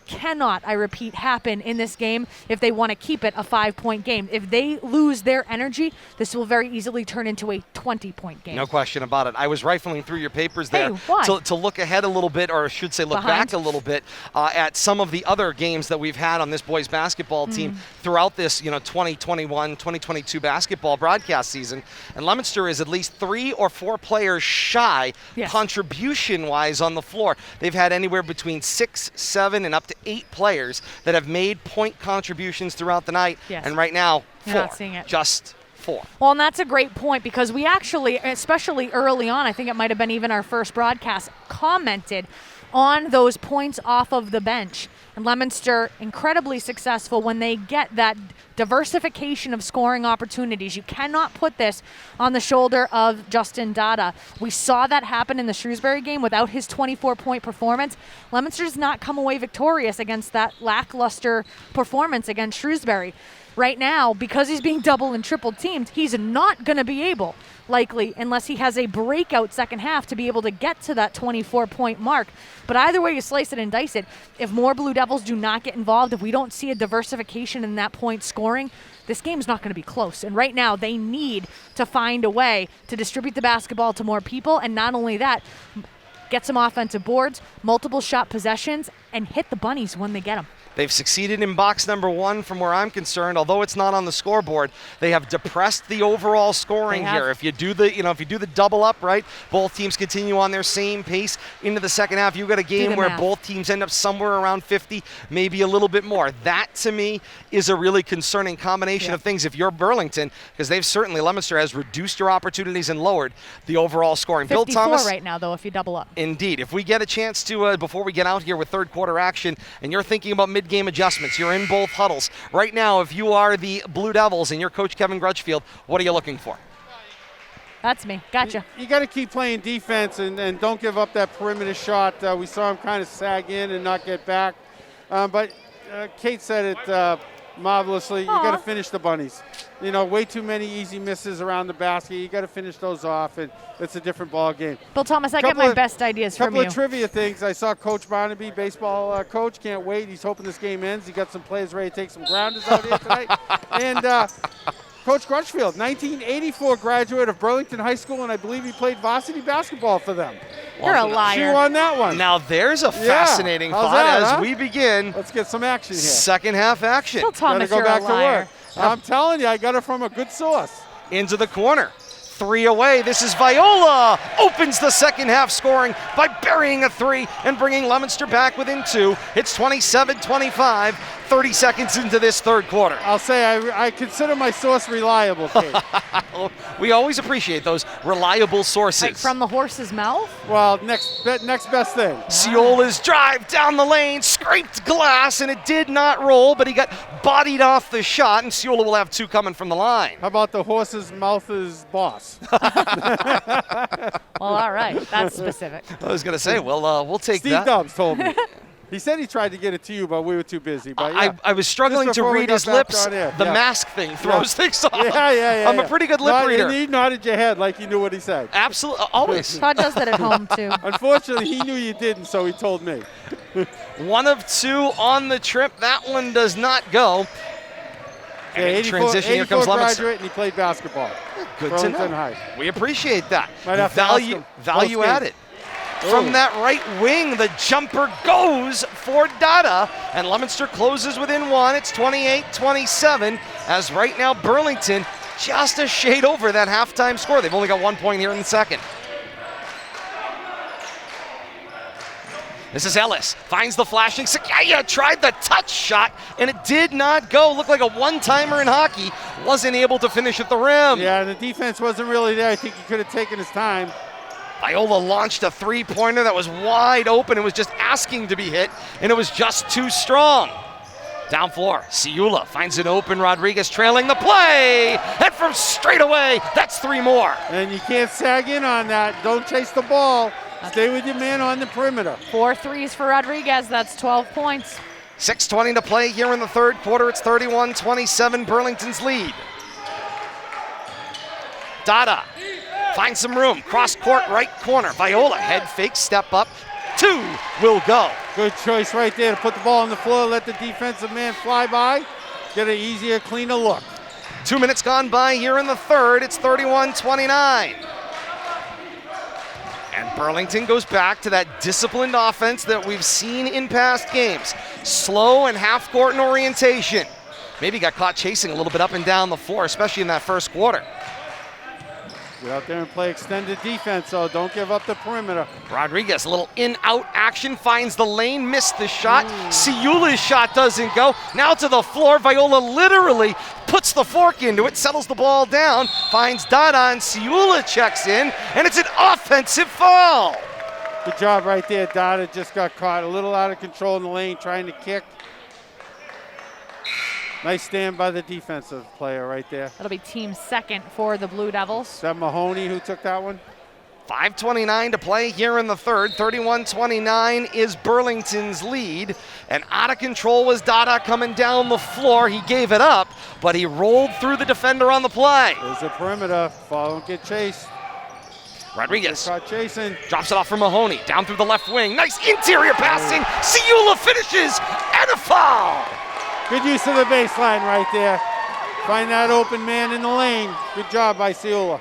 cannot, I repeat, happen in this game if they want to keep it a 5-point game. If they lose their energy, this will very easily turn into a 20-point game. No question about it. I was rifling through your papers there to look ahead a little bit, or I should say look back a little bit at some of the other games that we've had on this boys basketball team throughout this 2021, 2022 basketball broadcast season. And Leominster is at least 3 or 4 players shy contribution-wise on the floor. They've had anywhere between 6, 7, and up to 8 players that have made point contributions throughout the night. Yes. And right now, 4. You're not seeing it. Just 4. Well, and that's a great point because we actually, especially early on, I think it might have been even our first broadcast, commented on those points off of the bench. And Leominster, incredibly successful when they get that diversification of scoring opportunities. You cannot put this on the shoulder of Justin Dada. We saw that happen in the Shrewsbury game without his 24-point performance. Leominster does not come away victorious against that lackluster performance against Shrewsbury. Right now, because he's being double and triple teamed, he's not going to be able, likely, unless he has a breakout second half, to be able to get to that 24-point mark. But either way you slice it and dice it, if more Blue Devils do not get involved, if we don't see a diversification in that point scoring, this game's not going to be close. And right now, they need to find a way to distribute the basketball to more people, and not only that, get some offensive boards, multiple shot possessions, and hit the bunnies when they get them. They've succeeded in box number 1 from where I'm concerned, although it's not on the scoreboard. They have depressed the overall scoring here. If you do the double up, right, both teams continue on their same pace into the second half. You've got a game where both teams end up somewhere around 50, maybe a little bit more. That, to me, is a really concerning combination of things if you're Burlington, because Leominster has reduced your opportunities and lowered the overall scoring. 54 Bill Thomas, right now, though, if you double up. Indeed. If we get a chance to, before we get out here with third quarter action, and you're thinking about mid-game adjustments, you're in both huddles. Right now, if you are the Blue Devils and you're Coach Kevin Grutchfield, what are you looking for? That's me. Gotcha. You got to keep playing defense and don't give up that perimeter shot. We saw him kind of sag in and not get back. But Kate said it marvelously. You got to finish the bunnies. You know, way too many easy misses around the basket. You got to finish those off, and it's a different ball game. Bill Thomas, I get my best ideas from you. Couple of trivia things. I saw Coach Barnaby, baseball coach. Can't wait. He's hoping this game ends. He got some players ready to take some grounders out here tonight. And Coach Crutchfield, 1984 graduate of Burlington High School, and I believe he played varsity basketball for them. You're a liar. Chew on that one. Now there's a fascinating thought as we begin. Let's get some action here. Second half action. Bill Thomas, Gotta go back you're a liar. to work. I'm telling you, I got it from a good source. Into the corner. 3 away. This is Viola. Opens the second half scoring by burying a 3 and bringing Leominster back within 2. It's 27-25, 30 seconds into this third quarter. I'll say I consider my source reliable, Kate. We always appreciate those reliable sources. Like from the horse's mouth? Well, next best thing. Ciola's drive down the lane, scraped glass, and it did not roll, but he got bodied off the shot, and Ciola will have 2 coming from the line. How about the horse's mouth's boss? Well, all right. That's specific. I was going to say, well, we'll take Steve that. Dobbs told me. He said he tried to get it to you, but we were too busy. But yeah. I was struggling to read his lips. The mask thing throws things off. Yeah. I'm a pretty good lip reader. And you nodded your head like you knew what he said. Absolutely, always. Todd does that at home, too. Unfortunately, he knew you didn't, so he told me. 1 of 2 on the trip. That one does not go. Yeah, And in 84, transition, here comes Leominster. graduate, and he played basketball. Good Burlington to know. High. We appreciate that. Might have to ask him. Value Post-game. added. From that right wing, the jumper goes for Dada, and Leominster closes within 1. It's 28-27, as right now Burlington just a shade over that halftime score. They've only got 1 point here in the second. This is Ellis, finds the flashing. Sakaya tried the touch shot, and it did not go. Looked like a one-timer in hockey. Wasn't able to finish at the rim. Yeah, and the defense wasn't really there. I think he could have taken his time. Viola launched a 3-pointer that was wide open. It was just asking to be hit, and it was just too strong. Down floor, Ciula finds an open. Rodriguez trailing the play, and from straight away, that's 3 more. And you can't sag in on that. Don't chase the ball. Stay with your man on the perimeter. 4 threes for Rodriguez. That's 12 points. 6:20 to play here in the third quarter. It's 31-27, Burlington's lead. Dada finds some room. Cross court, right corner. Viola, head fake, step up. 2 will go. Good choice right there to put the ball on the floor, let the defensive man fly by, get an easier, cleaner look. 2 minutes gone by here in the third. It's 31-29. And Burlington goes back to that disciplined offense that we've seen in past games. Slow and half-court in orientation. Maybe got caught chasing a little bit up and down the floor, especially in that first quarter. Get out there and play extended defense, so don't give up the perimeter. Rodriguez, a little in-out action, finds the lane, missed the shot. Ciula's shot doesn't go. Now to the floor, Viola literally puts the fork into it, settles the ball down, finds Dada, and Ciula checks in, and it's an offensive foul. Good job right there, Dada just got caught a little out of control in the lane, trying to kick. Nice stand by the defensive player right there. That'll be team second for the Blue Devils. Is that Mahoney who took that one? 5:29 to play here in the third. 31-29 is Burlington's lead. And out of control was Dada coming down the floor. He gave it up, but he rolled through the defender on the play. There's a perimeter. Don't get chased. Rodriguez Caught chasing. drops it off for Mahoney. Down through the left wing. Nice interior passing. Ciula finishes, and a foul. Good use of the baseline right there. Find that open man in the lane. Good job by Ciula.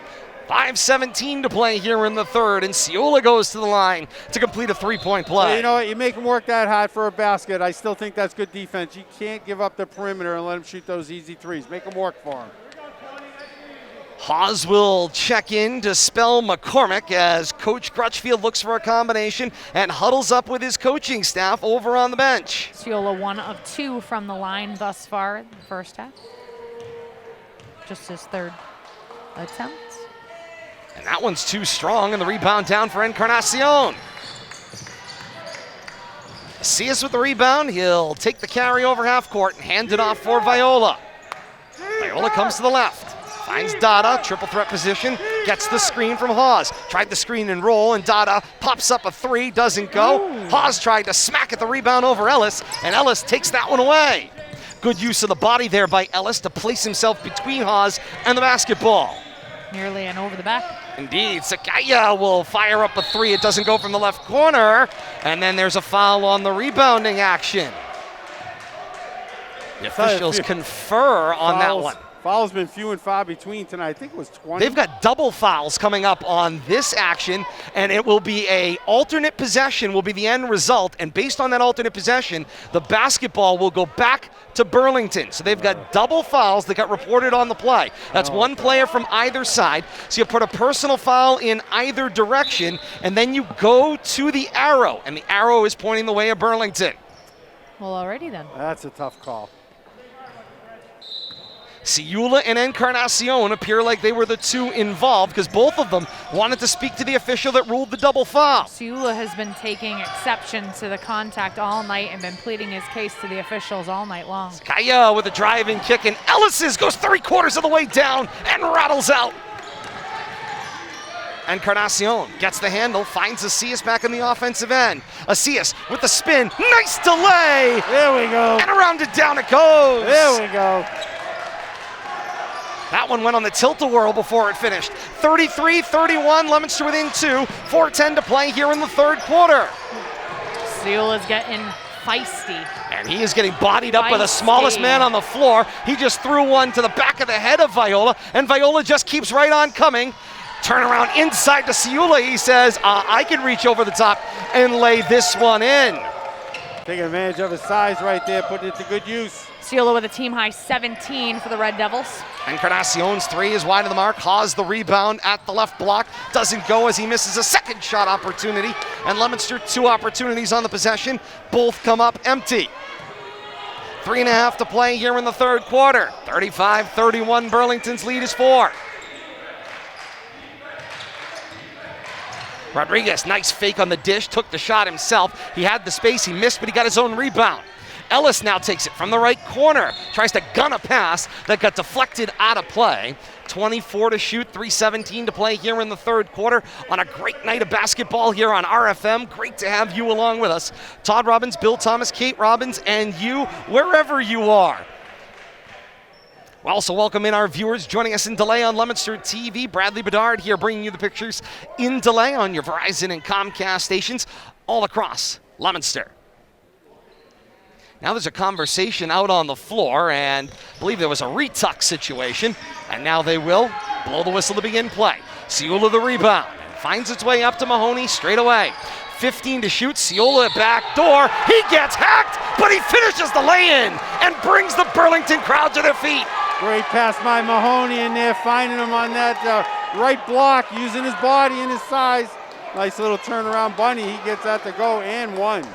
5:17 to play here in the third, and Ciula goes to the line to complete a three-point play. You know what? You make them work that hard for a basket. I still think that's good defense. You can't give up the perimeter and let them shoot those easy threes. Make them work for them. Haas will check in to spell McCormick as Coach Crutchfield looks for a combination and huddles up with his coaching staff over on the bench. Ciula 1 of 2 from the line thus far in the first half. Just his third attempt. And that one's too strong, and the rebound down for Encarnacion. Cius with the rebound. He'll take the carry over half court and hand it off for Viola. Viola comes to the left. Finds Dada, triple threat position, gets the screen from Haas. Tried the screen and roll, and Dada pops up a three, doesn't go. Haas tried to smack at the rebound over Ellis, and Ellis takes that one away. Good use of the body there by Ellis to place himself between Haas and the basketball. Nearly an over the back. Indeed, Sakaya will fire up a three. It doesn't go from the left corner, and then there's a foul on the rebounding action. The officials confer on that one. Fouls been few and far between tonight. I think it was 20. They've got double fouls coming up on this action, and it will be a alternate possession will be the end result. And based on that alternate possession, the basketball will go back to Burlington. So they've got double fouls that got reported on the play. That's one player from either side. So you put a personal foul in either direction, and then you go to the arrow, and the arrow is pointing the way of Burlington. Well, already then. That's a tough call. Ciula and Encarnacion appear like they were the two involved because both of them wanted to speak to the official that ruled the double foul. Ciula has been taking exception to the contact all night and been pleading his case to the officials all night long. Kaya with a driving kick, and Ellis goes 3/4 of the way down and rattles out. Encarnacion gets the handle, finds Acias back in the offensive end. Acias with the spin, nice delay! There we go. And around it down it goes! There we go. That one went on the tilt-a-whirl before it finished. 33-31, Leominster within 2. 4:10 to play here in the third quarter. Ciula's getting feisty. And he is getting bodied up by the smallest man on the floor. He just threw one to the back of the head of Viola, and Viola just keeps right on coming. Turn around inside to Ciula. He says, I can reach over the top and lay this one in. Taking advantage of his size right there, putting it to good use. Ciula with a team-high 17 for the Red Devils. Encarnacion's three is wide of the mark. Haas the rebound at the left block. Doesn't go as he misses a second shot opportunity. And Leominster 2 opportunities on the possession. Both come up empty. 3.5 to play here in the third quarter. 35-31, Burlington's lead is 4. Rodriguez, nice fake on the dish, took the shot himself. He had the space, he missed, but he got his own rebound. Ellis now takes it from the right corner, tries to gun a pass that got deflected out of play. 24 to shoot, 3:17 to play here in the third quarter on a great night of basketball here on RFM. Great to have you along with us. Todd Robbins, Bill Thomas, Kate Robbins, and you, wherever you are. We'll also welcome in our viewers joining us in delay on Leominster TV. Bradley Bedard here bringing you the pictures in delay on your Verizon and Comcast stations all across Leominster. Now there's a conversation out on the floor, and I believe there was a retuck situation, and now they will blow the whistle to begin play. Ciula the rebound, and finds its way up to Mahoney straight away. 15 to shoot, Ciula back door, he gets hacked, but he finishes the lay-in and brings the Burlington crowd to their feet. Great pass by Mahoney in there, finding him on that right block, using his body and his size. Nice little turnaround bunny, he gets that to go and one.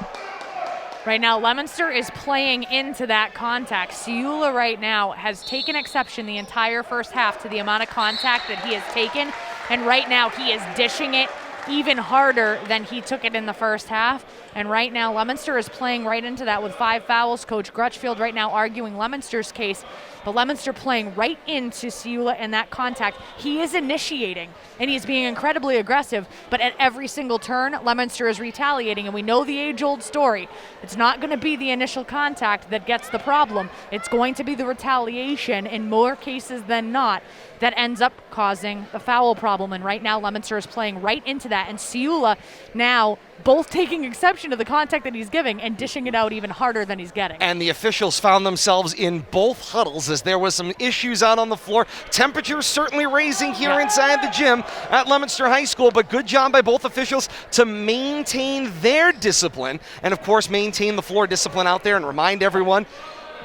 Right now, Leominster is playing into that contact. Ciula right now has taken exception the entire first half to the amount of contact that he has taken, and right now he is dishing it even harder than he took it in the first half. And right now, Leominster is playing right into that with 5 fouls. Coach Crutchfield right now arguing Leominster's case, but Leominster playing right into Ciula and that contact. He is initiating, and he's being incredibly aggressive, but at every single turn, Leominster is retaliating, and we know the age-old story. It's not going to be the initial contact that gets the problem. It's going to be the retaliation in more cases than not that ends up causing a foul problem, and right now, Leominster is playing right into that. And Ciula now both taking exception to the contact that he's giving and dishing it out even harder than he's getting. And the officials found themselves in both huddles as there was some issues out on the floor. Temperatures certainly raising here inside the gym at Leominster High School, but good job by both officials to maintain their discipline and, of course, maintain the floor discipline out there and remind everyone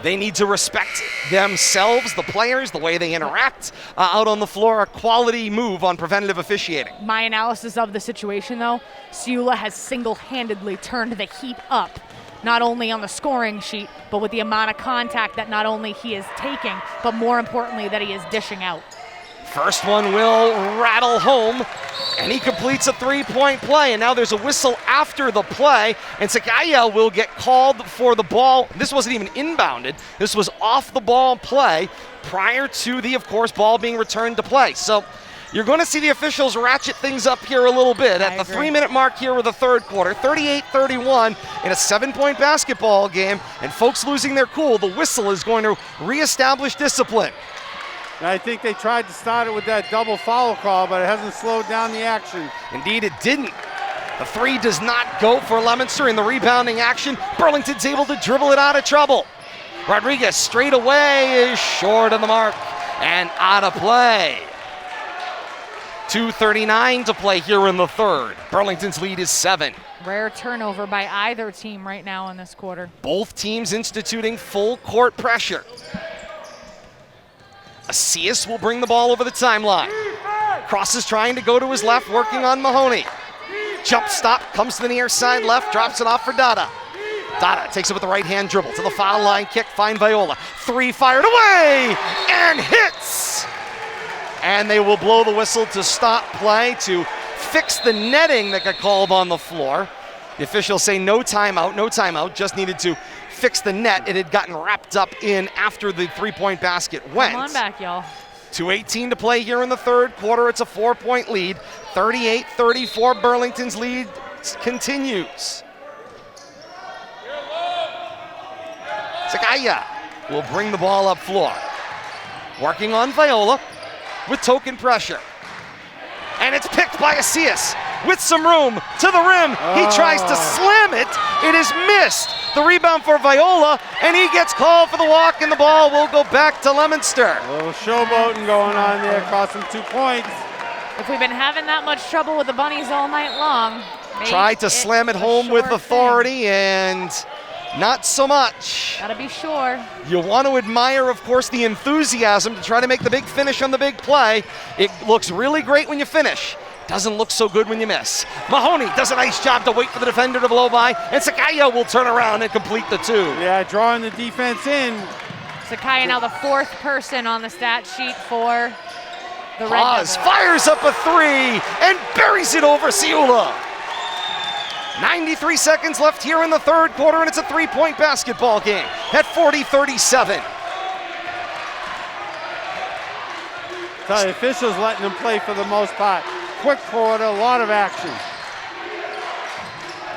they need to respect themselves, the players, the way they interact out on the floor. A quality move on preventative officiating. My analysis of the situation, though, Ciula has single-handedly turned the heat up, not only on the scoring sheet, but with the amount of contact that not only he is taking, but more importantly, that he is dishing out. First one will rattle home, and he completes a three-point play. And now there's a whistle after the play, and Sakaya will get called for the ball. This wasn't even inbounded. This was off the ball play prior to the, of course, ball being returned to play. So you're going to see the officials ratchet things up here a little bit at the 3-minute mark here with the third quarter. 38-31 in a 7-point basketball game, and folks losing their cool. The whistle is going to reestablish discipline. And I think they tried to start it with that double foul call, but it hasn't slowed down the action. Indeed, it didn't. The three does not go for Leominster in the rebounding action. Burlington's able to dribble it out of trouble. Rodriguez straight away is short of the mark and out of play. 2:39 to play here in the third. Burlington's lead is 7. Rare turnover by either team right now in this quarter. Both teams instituting full court pressure. Asias will bring the ball over the timeline. Cross is trying to go to his left, working on Mahoney. Jump stop, comes to the near side left, drops it off for Dada. Dada takes it with the right-hand dribble to the foul line kick, find Viola. 3 fired away, and hits! And they will blow the whistle to stop play to fix the netting that got called on the floor. The officials say no timeout, just needed to fix the net. It had gotten wrapped up in after the three-point basket went. Come on back, y'all. 2:18 to play here in the third quarter. It's a 4-point lead. 38-34, Burlington's lead continues. Sakaya will bring the ball up floor. Working on Viola with token pressure. And it's picked by Asias with some room to the rim. He tries to slam it. It is missed. The rebound for Viola, and he gets called for the walk, and the ball will go back to Leominster. A little showboating going on there, cost him 2 points. If we've been having that much trouble with the Bunnies all night long, tried to slam it home with authority, and not so much. Gotta be sure. You want to admire, of course, the enthusiasm to try to make the big finish on the big play. It looks really great when you finish. Doesn't look so good when you miss. Mahoney does a nice job to wait for the defender to blow by, and Sakaya will turn around and complete the 2. Yeah, drawing the defense in. Sakaya now the 4th person on the stat sheet for the Red Haas Devils. fires up a 3 and buries it over Ciula. 93 seconds left here in the third quarter, and it's a 3-point basketball game at 40-37. Tell the officials letting them play for the most part. Quick quarter, a lot of action.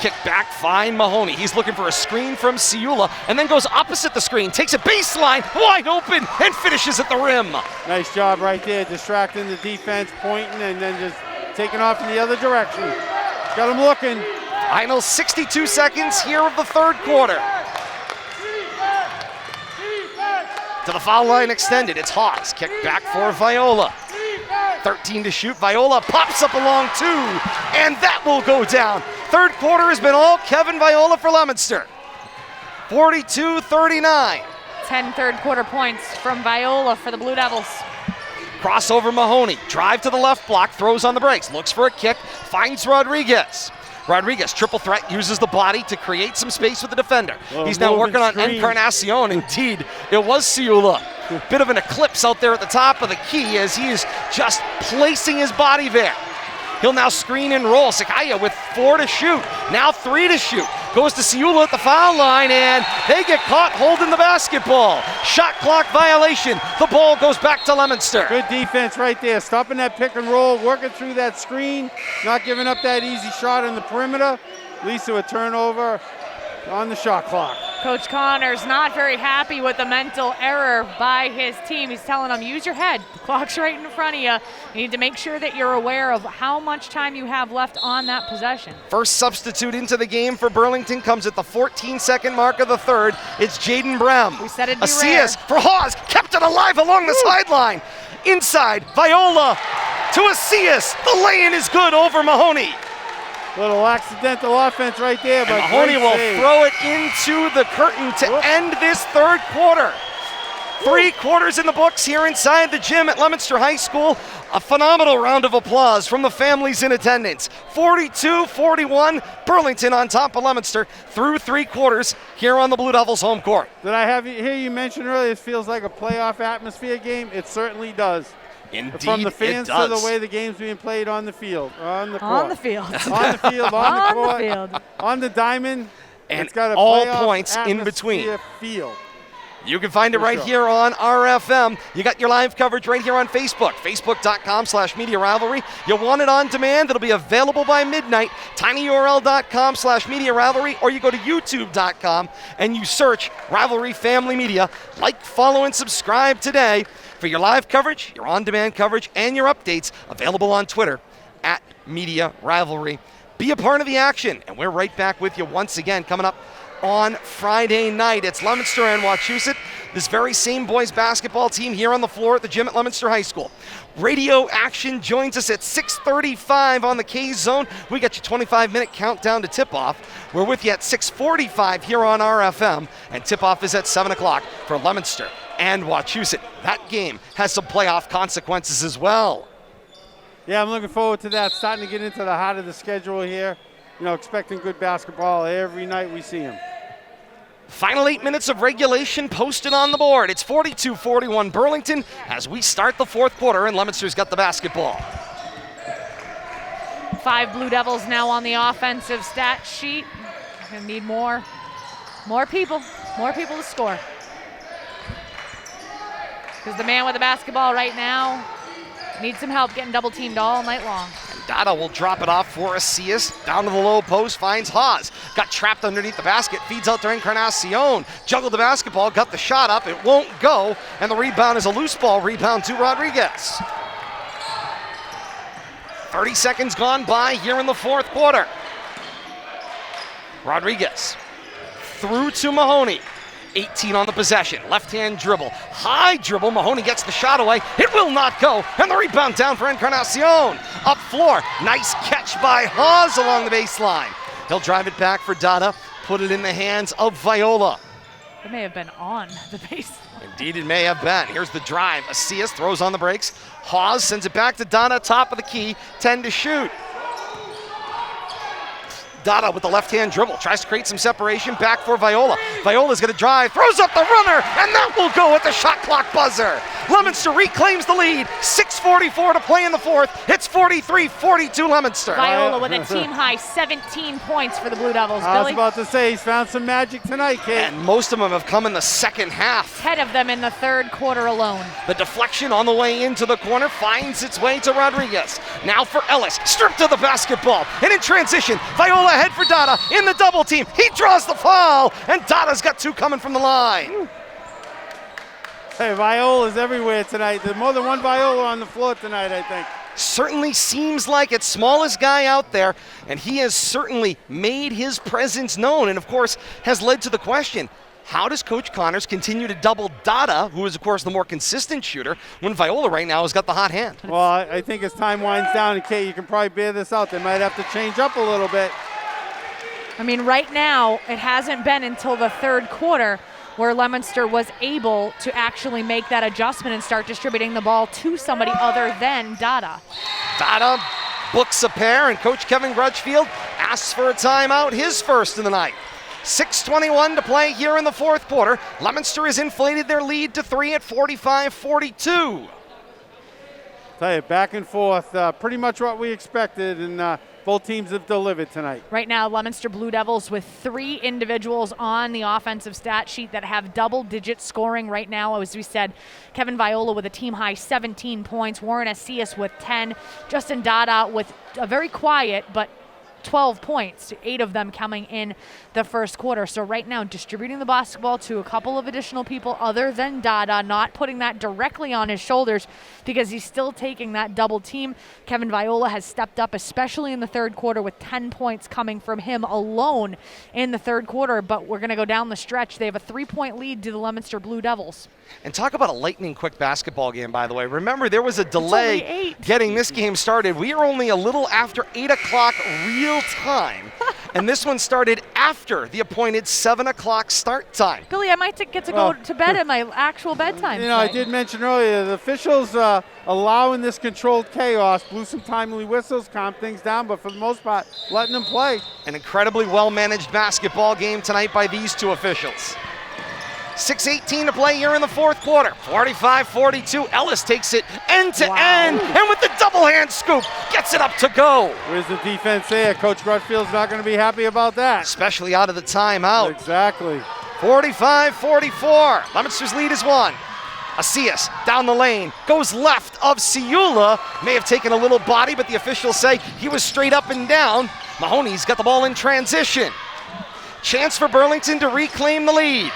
Kick back, fine Mahoney. He's looking for a screen from Ciula and then goes opposite the screen, takes a baseline, wide open, and finishes at the rim. Nice job right there, distracting the defense, pointing, and then just taking off in the other direction. Got him looking. Final 62 seconds here of the third quarter. To the foul line extended, it's Hawes. Kick back for Viola. 13 to shoot, Viola pops up along 2, and that will go down. Third quarter has been all Kevin Viola for Leominster. 42-39. 10 third quarter points from Viola for the Blue Devils. Crossover Mahoney, drive to the left block, throws on the brakes, looks for a kick, finds Rodriguez. Rodriguez, triple threat, uses the body to create some space with the defender. He's now working on Encarnacion. Indeed, it was Ciula. Bit of an eclipse out there at the top of the key as he is just placing his body there. He'll now screen and roll. Sakaya with 4 to shoot, now 3 to shoot. Goes to Ciula at the foul line, and they get caught holding the basketball. Shot clock violation. The ball goes back to Leominster. Good defense right there, stopping that pick and roll, working through that screen, not giving up that easy shot in the perimeter. Leads to a turnover on the shot clock. Coach Connors not very happy with the mental error by his team. He's telling them, use your head. The clock's right in front of you. You need to make sure that you're aware of how much time you have left on that possession. First substitute into the game for Burlington comes at the 14-second mark of the third. It's Jaden Brown. We said it'd be Acias rare. for Hawes, kept it alive along the sideline. Inside, Viola to Acias. The lay-in is good over Mahoney. Little accidental offense right there, but Mahoney great will save. throw it into the curtain to end this third quarter. 3 quarters in the books here inside the gym at Leominster High School. A phenomenal round of applause from the families in attendance. 42-41, Burlington on top of Leominster through 3 quarters here on the Blue Devils home court. Did I hear you mention earlier, it feels like a playoff atmosphere game? It certainly does. Indeed, From the fans it does. to the way the game's being played on the field, on the court. On the field. On the field, on the On court, the field. on the diamond. And it's got a all playoff points in between. atmosphere feel. You can find it For right sure. here on RFM. You got your live coverage right here on Facebook, facebook.com/Media Rivalry. You want it on demand, it'll be available by midnight, tinyurl.com/Media Rivalry, or you go to youtube.com and you search Rivalry Family Media. Like, follow, and subscribe today for your live coverage, your on-demand coverage, and your updates available on Twitter at Media Rivalry. Be a part of the action, and we're right back with you once again coming up on Friday night. It's Leominster and Wachusett, this very same boys basketball team here on the floor at the gym at Leominster High School. Radio action joins us at 6:35 on the K-Zone. We got your 25-minute countdown to tip-off. We're with you at 6:45 here on RFM, and tip-off is at 7 o'clock for Leominster and Wachusett. That game has some playoff consequences as well. Yeah, I'm looking forward to that. Starting to get into the heart of the schedule here. You know, expecting good basketball every night we see them. Final 8 minutes of regulation posted on the board. It's 42-41 Burlington as we start the fourth quarter, and Leominster's got the basketball. 5 Blue Devils now on the offensive stat sheet. Gonna need more people to score. Because the man with the basketball right now needs some help getting double teamed all night long. Dada will drop it off for Acias. Down to the low post, finds Haas. Got trapped underneath the basket, feeds out to Encarnacion. Juggled the basketball, got the shot up. It won't go, and the rebound is a loose ball rebound to Rodriguez. 30 seconds gone by here in the fourth quarter. Rodriguez through to Mahoney. 18 on the possession. Left-hand dribble. High dribble. Mahoney gets the shot away. It will not go. And the rebound down for Encarnacion. Up floor. Nice catch by Haas along the baseline. He'll drive it back for Dada. Put it in the hands of Viola. It may have been on the base. Indeed, it may have been. Here's the drive. Acias throws on the brakes. Haas sends it back to Dada. Top of the key. 10 to shoot. Dada with the left-hand dribble, tries to create some separation, back for Viola. Viola's gonna drive, throws up the runner, and that will go at the shot clock buzzer. Leominster reclaims the lead, 6:44 to play in the fourth. It's 43-42 Leominster. Viola with a team-high 17 points for the Blue Devils. I was Billy, about to say, he's found some magic tonight, kid. And most of them have come in the second half. 10 of them in the third quarter alone. The deflection on the way into the corner finds its way to Rodriguez. Now for Ellis, stripped of the basketball, and in transition, Viola ahead for Dada in the double team. He draws the foul, and Dada's got 2 coming from the line. Hey, Viola's everywhere tonight. There's more than one Viola on the floor tonight, I think. Certainly seems like it. Smallest guy out there, and he has certainly made his presence known, and of course has led to the question, how does Coach Connors continue to double Dada, who is of course the more consistent shooter, when Viola right now has got the hot hand? Well, I think as time winds down, and Kate, you can probably bear this out. They might have to change up a little bit. I mean, right now, it hasn't been until the third quarter where Leominster was able to actually make that adjustment and start distributing the ball to somebody other than Dada. Dada books a pair, and Coach Kevin Grudgefield asks for a timeout, his first in the night. 6:21 to play here in the fourth quarter. Leominster has inflated their lead to 3 at 45-42. Tell you, back and forth, pretty much what we expected, and both teams have delivered tonight. Right now, Leominster Blue Devils with 3 individuals on the offensive stat sheet that have double-digit scoring right now. As we said, Kevin Viola with a team-high 17 points, Warren Acias with 10, Justin Dada with a very quiet but 12 points, 8 of them coming in the first quarter. So right now, distributing the basketball to a couple of additional people other than Dada, not putting that directly on his shoulders because he's still taking that double team. Kevin Viola has stepped up, especially in the third quarter, with 10 points coming from him alone in the third quarter. But we're going to go down the stretch. They have a 3-point lead to the Leominster Blue Devils. And talk about a lightning quick basketball game, by the way. Remember, there was a delay getting this game started. We are only a little after 8 o'clock real time. And this one started after the appointed 7 o'clock start time. Billy, I might get to go to bed at my actual bedtime. You know, I did mention earlier, the officials allowing this controlled chaos, blew some timely whistles, calmed things down, but for the most part, letting them play. An incredibly well-managed basketball game tonight by these two officials. 6:18 to play here in the fourth quarter. 45-42. Ellis takes it end to end, and with the double hand scoop, gets it up to go. Where's the defense there? Coach Grutfield's not going to be happy about that. Especially out of the timeout. Exactly. 45-44. Leominster's lead is 1. Asias down the lane, goes left of Ciula. May have taken a little body, but the officials say he was straight up and down. Mahoney's got the ball in transition. Chance for Burlington to reclaim the lead.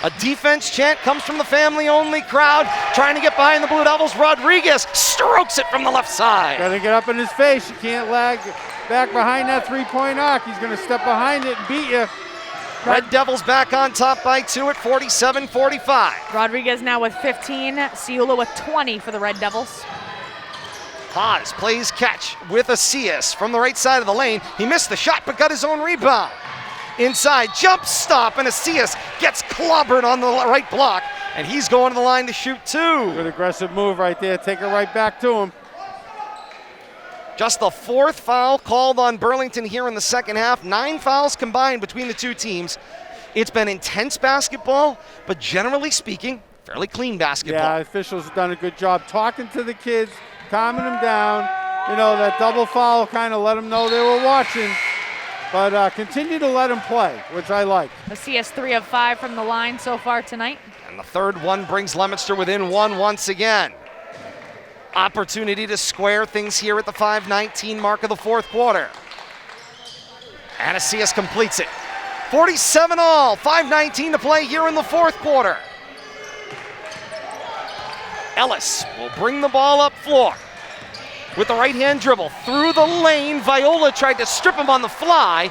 A defense chant comes from the family-only crowd, trying to get behind the Blue Devils. Rodriguez strokes it from the left side. Got to get up in his face. You can't lag back behind that three-point arc. He's going to step behind it and beat you. Red Devils back on top by 2 at 47-45. Rodriguez now with 15, Ciula with 20 for the Red Devils. Haas plays catch with Asias from the right side of the lane. He missed the shot but got his own rebound. Inside, jump stop, and Asias gets clobbered on the right block, and he's going to the line to shoot 2. Good aggressive move right there. Take it right back to him. Just the 4th foul called on Burlington here in the second half. 9 fouls combined between the two teams. It's been intense basketball, but generally speaking, fairly clean basketball. Yeah, officials have done a good job talking to the kids, calming them down. You know, that double foul kind of let them know they were watching. But continue to let him play, which I like. Asias 3 of 5 from the line so far tonight. And the third one brings Leominster within 1 once again. Opportunity to square things here at the 5:19 mark of the fourth quarter. And Asias completes it. 47 all, 5:19 to play here in the fourth quarter. Ellis will bring the ball up floor. With the right-hand dribble through the lane, Viola tried to strip him on the fly.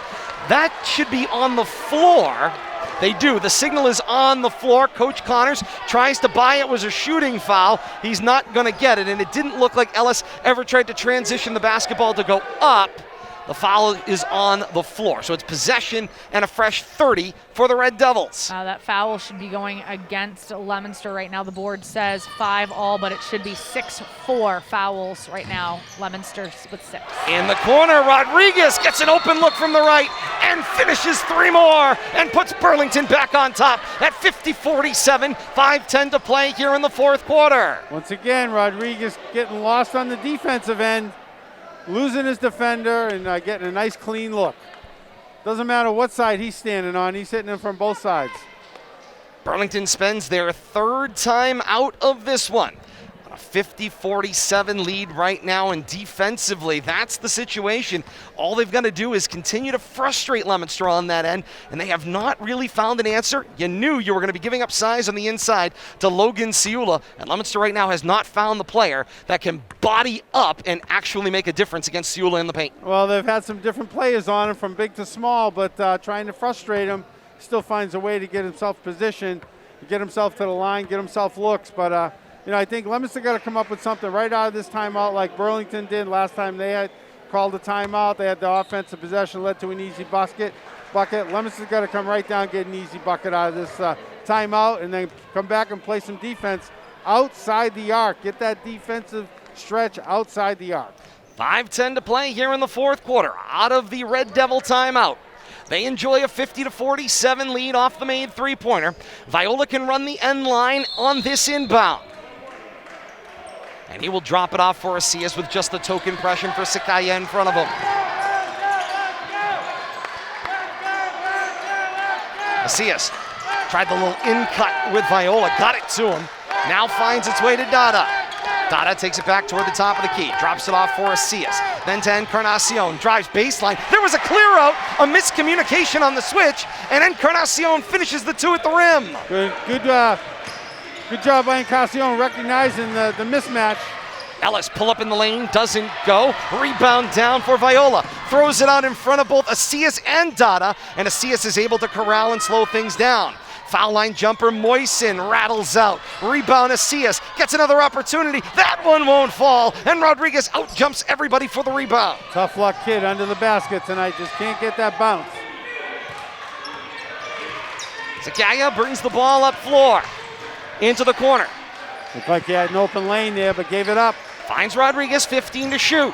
That should be on the floor. They do. The signal is on the floor. Coach Connors tries to buy it. Was a shooting foul. He's not going to get it, and it didn't look like Ellis ever tried to transition the basketball to go up. The foul is on the floor. So it's possession and a fresh 30 for the Red Devils. That foul should be going against Leominster right now. The board says 5 all, but it should be 6-4 fouls right now. Leominster with 6. In the corner, Rodriguez gets an open look from the right and finishes 3 more and puts Burlington back on top at 50-47, 5:10 to play here in the fourth quarter. Once again, Rodriguez getting lost on the defensive end, losing his defender and getting a nice clean look. Doesn't matter what side he's standing on, he's hitting him from both sides. Burlington spends their 3rd time out of this one. A 50-47 lead right now, and defensively, that's the situation. All they've got to do is continue to frustrate Leominster on that end, and they have not really found an answer. You knew you were going to be giving up size on the inside to Logan Ciula, and Leominster right now has not found the player that can body up and actually make a difference against Ciula in the paint. Well, they've had some different players on him from big to small, but trying to frustrate him, still finds a way to get himself positioned, get himself to the line, get himself looks, but you know, I think Leominster got to come up with something right out of this timeout like Burlington did last time they had called a timeout. They had the offensive possession led to an easy bucket. Leominster's got to come right down, get an easy bucket out of this timeout, and then come back and play some defense outside the arc. Get that defensive stretch outside the arc. 5:10 to play here in the fourth quarter. Out of the Red Devil timeout. They enjoy a 50-47 lead off the made three-pointer. Viola can run the end line on this inbound. And he will drop it off for Asias with just the token impression for Sakaya in front of him. Asias tried the little in-cut with Viola, got it to him. Now finds its way to Dada. Dada takes it back toward the top of the key, drops it off for Asias. Then to Encarnacion, drives baseline. There was a clear out, a miscommunication on the switch, and Encarnacion finishes the 2 at the rim. Good job by Encarnacion recognizing the mismatch. Ellis pull up in the lane, doesn't go. Rebound down for Viola. Throws it out in front of both Asias and Dada, and Asias is able to corral and slow things down. Foul line jumper, Moisen rattles out. Rebound, Asias gets another opportunity. That one won't fall, and Rodriguez out jumps everybody for the rebound. Tough luck kid under the basket tonight. Just can't get that bounce. Sakaya brings the ball up floor into the corner. Looked like he had an open lane there, but gave it up. Finds Rodriguez, 15 to shoot.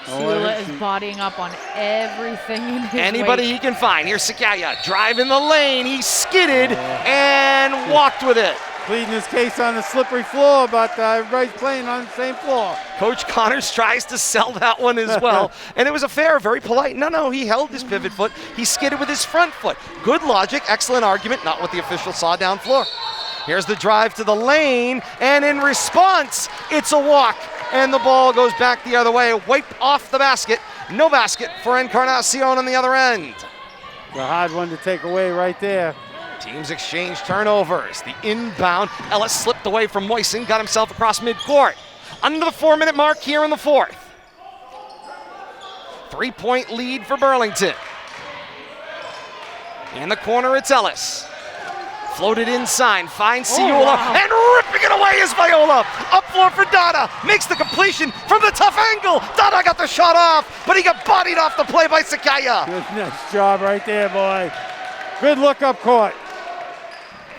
Siula is bodying up on everything in his Anybody wake. he can find. Here's Sakaya, driving the lane. He skidded and walked with it. Pleading his case on the slippery floor, but everybody's playing on the same floor. Coach Connors tries to sell that one as well. And it was a fair, very polite. No, he held his pivot foot. He skidded with his front foot. Good logic, excellent argument, not what the official saw down floor. Here's the drive to the lane, and in response, it's a walk, and the ball goes back the other way. Wiped off the basket. No basket for Encarnacion on the other end. The hard one to take away right there. Teams exchange turnovers. The inbound, Ellis slipped away from Moisen, got himself across midcourt. Under the 4-minute mark here in the fourth. 3-point lead for Burlington. In the corner, it's Ellis. Floated inside, finds Siula, and ripping it away is Viola. Up floor for Dada, makes the completion from the tough angle. Dada got the shot off, but he got bodied off the play by Sakaya. Good nice job right there, boy. Good look up court.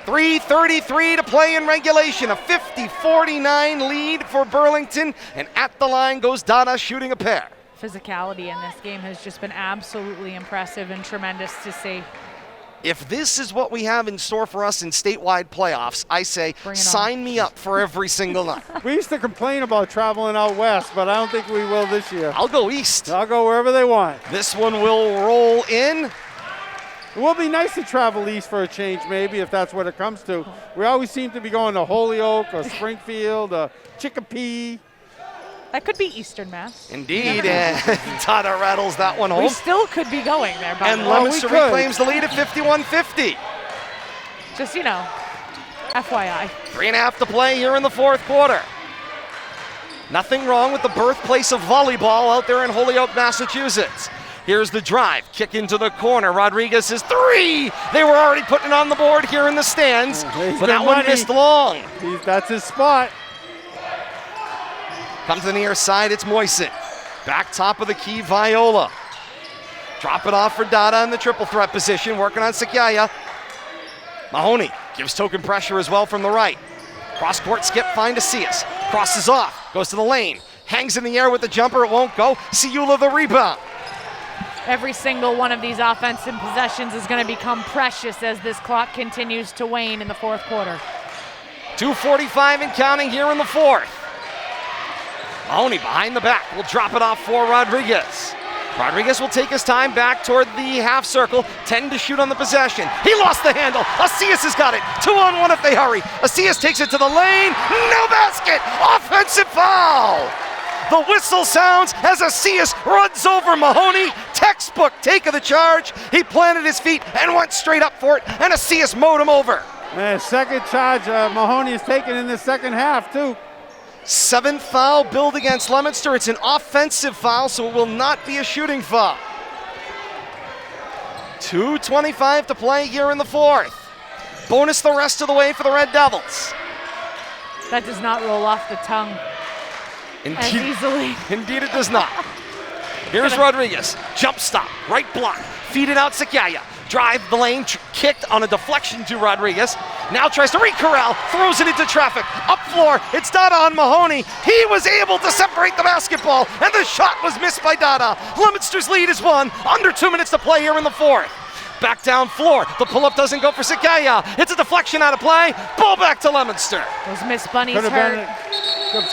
3:33 to play in regulation, a 50-49 lead for Burlington, and at the line goes Dada shooting a pair. Physicality in this game has just been absolutely impressive and tremendous to see. If this is what we have in store for us in statewide playoffs, I say sign me up for every single night. We used to complain about traveling out west, but I don't think we will this year. I'll go east. I'll go wherever they want. This one will roll in. It will be nice to travel east for a change, maybe, if that's what it comes to. We always seem to be going to Holyoke or Springfield or Chicopee. That could be Eastern Mass. Indeed, and Dada rattles that one home. We still could be going there, by And the way. Leominster reclaims the lead at 51-50. Just, FYI. 3.5 to play here in the fourth quarter. Nothing wrong with the birthplace of volleyball out there in Holyoke, Massachusetts. Here's the drive, kick into the corner. Rodriguez is 3. They were already putting it on the board here in the stands, but that one missed long. That's his spot. Comes to the near side, it's Moisen. Back top of the key, Viola. Drop it off for Dada in the triple threat position, working on Sakaya. Mahoney gives token pressure as well from the right. Cross court skip, find Asias. Crosses off, goes to the lane. Hangs in the air with the jumper, it won't go. Siula the rebound. Every single one of these offensive possessions is going to become precious as this clock continues to wane in the fourth quarter. 2:45 and counting here in the fourth. Mahoney behind the back will drop it off for Rodriguez. Rodriguez will take his time back toward the half circle. 10 to shoot on the possession. He lost the handle. Asias has got it. 2-on-1 if they hurry. Asias takes it to the lane. No basket. Offensive foul. The whistle sounds as Asias runs over Mahoney. Textbook take of the charge. He planted his feet and went straight up for it, and Asias mowed him over. Second charge Mahoney is taken in the second half, too. 7th foul billed against Leominster. It's an offensive foul, so it will not be a shooting foul. 2:25 to play here in the fourth. Bonus the rest of the way for the Red Devils. That does not roll off the tongue as easily. Indeed it does not. Here's Rodriguez. Jump stop, right block. Feed it out Sakaya. Drive the lane, kicked on a deflection to Rodriguez. Now tries to re-corral, throws it into traffic. Up floor, it's Dada on Mahoney. He was able to separate the basketball, and the shot was missed by Dada. Leominster's lead is 1. Under 2 minutes to play here in the fourth. Back down floor. The pull-up doesn't go for Sakaya. It's a deflection out of play. Ball back to Leominster. Those Miss Bunnies hurt.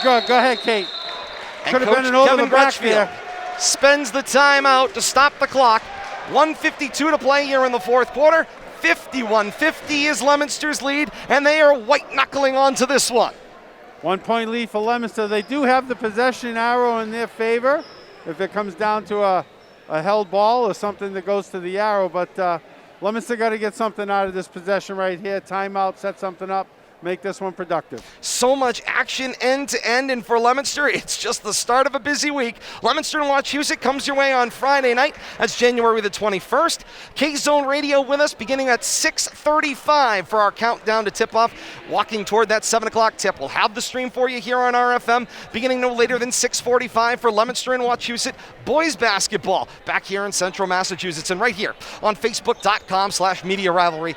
Go ahead, Kate. Could have been an over the back there. Spends the timeout to stop the clock. 1:52 to play here in the fourth quarter. 51-50 is Leominster's lead, and they are white-knuckling onto this one. 1 point lead for Leominster. They do have the possession arrow in their favor if it comes down to a held ball or something that goes to the arrow. But Leominster got to get something out of this possession right here. Timeout, set something up. Make this one productive. So much action end to end, and for Leominster, it's just the start of a busy week. Leominster and Wachusett comes your way on Friday night. That's January the 21st. K-Zone Radio with us beginning at 6:35 for our countdown to tip-off. Walking toward that 7 o'clock tip. We'll have the stream for you here on RFM beginning no later than 6:45 for Leominster and Wachusett boys basketball back here in central Massachusetts and right here on Facebook.com/Media Rivalry.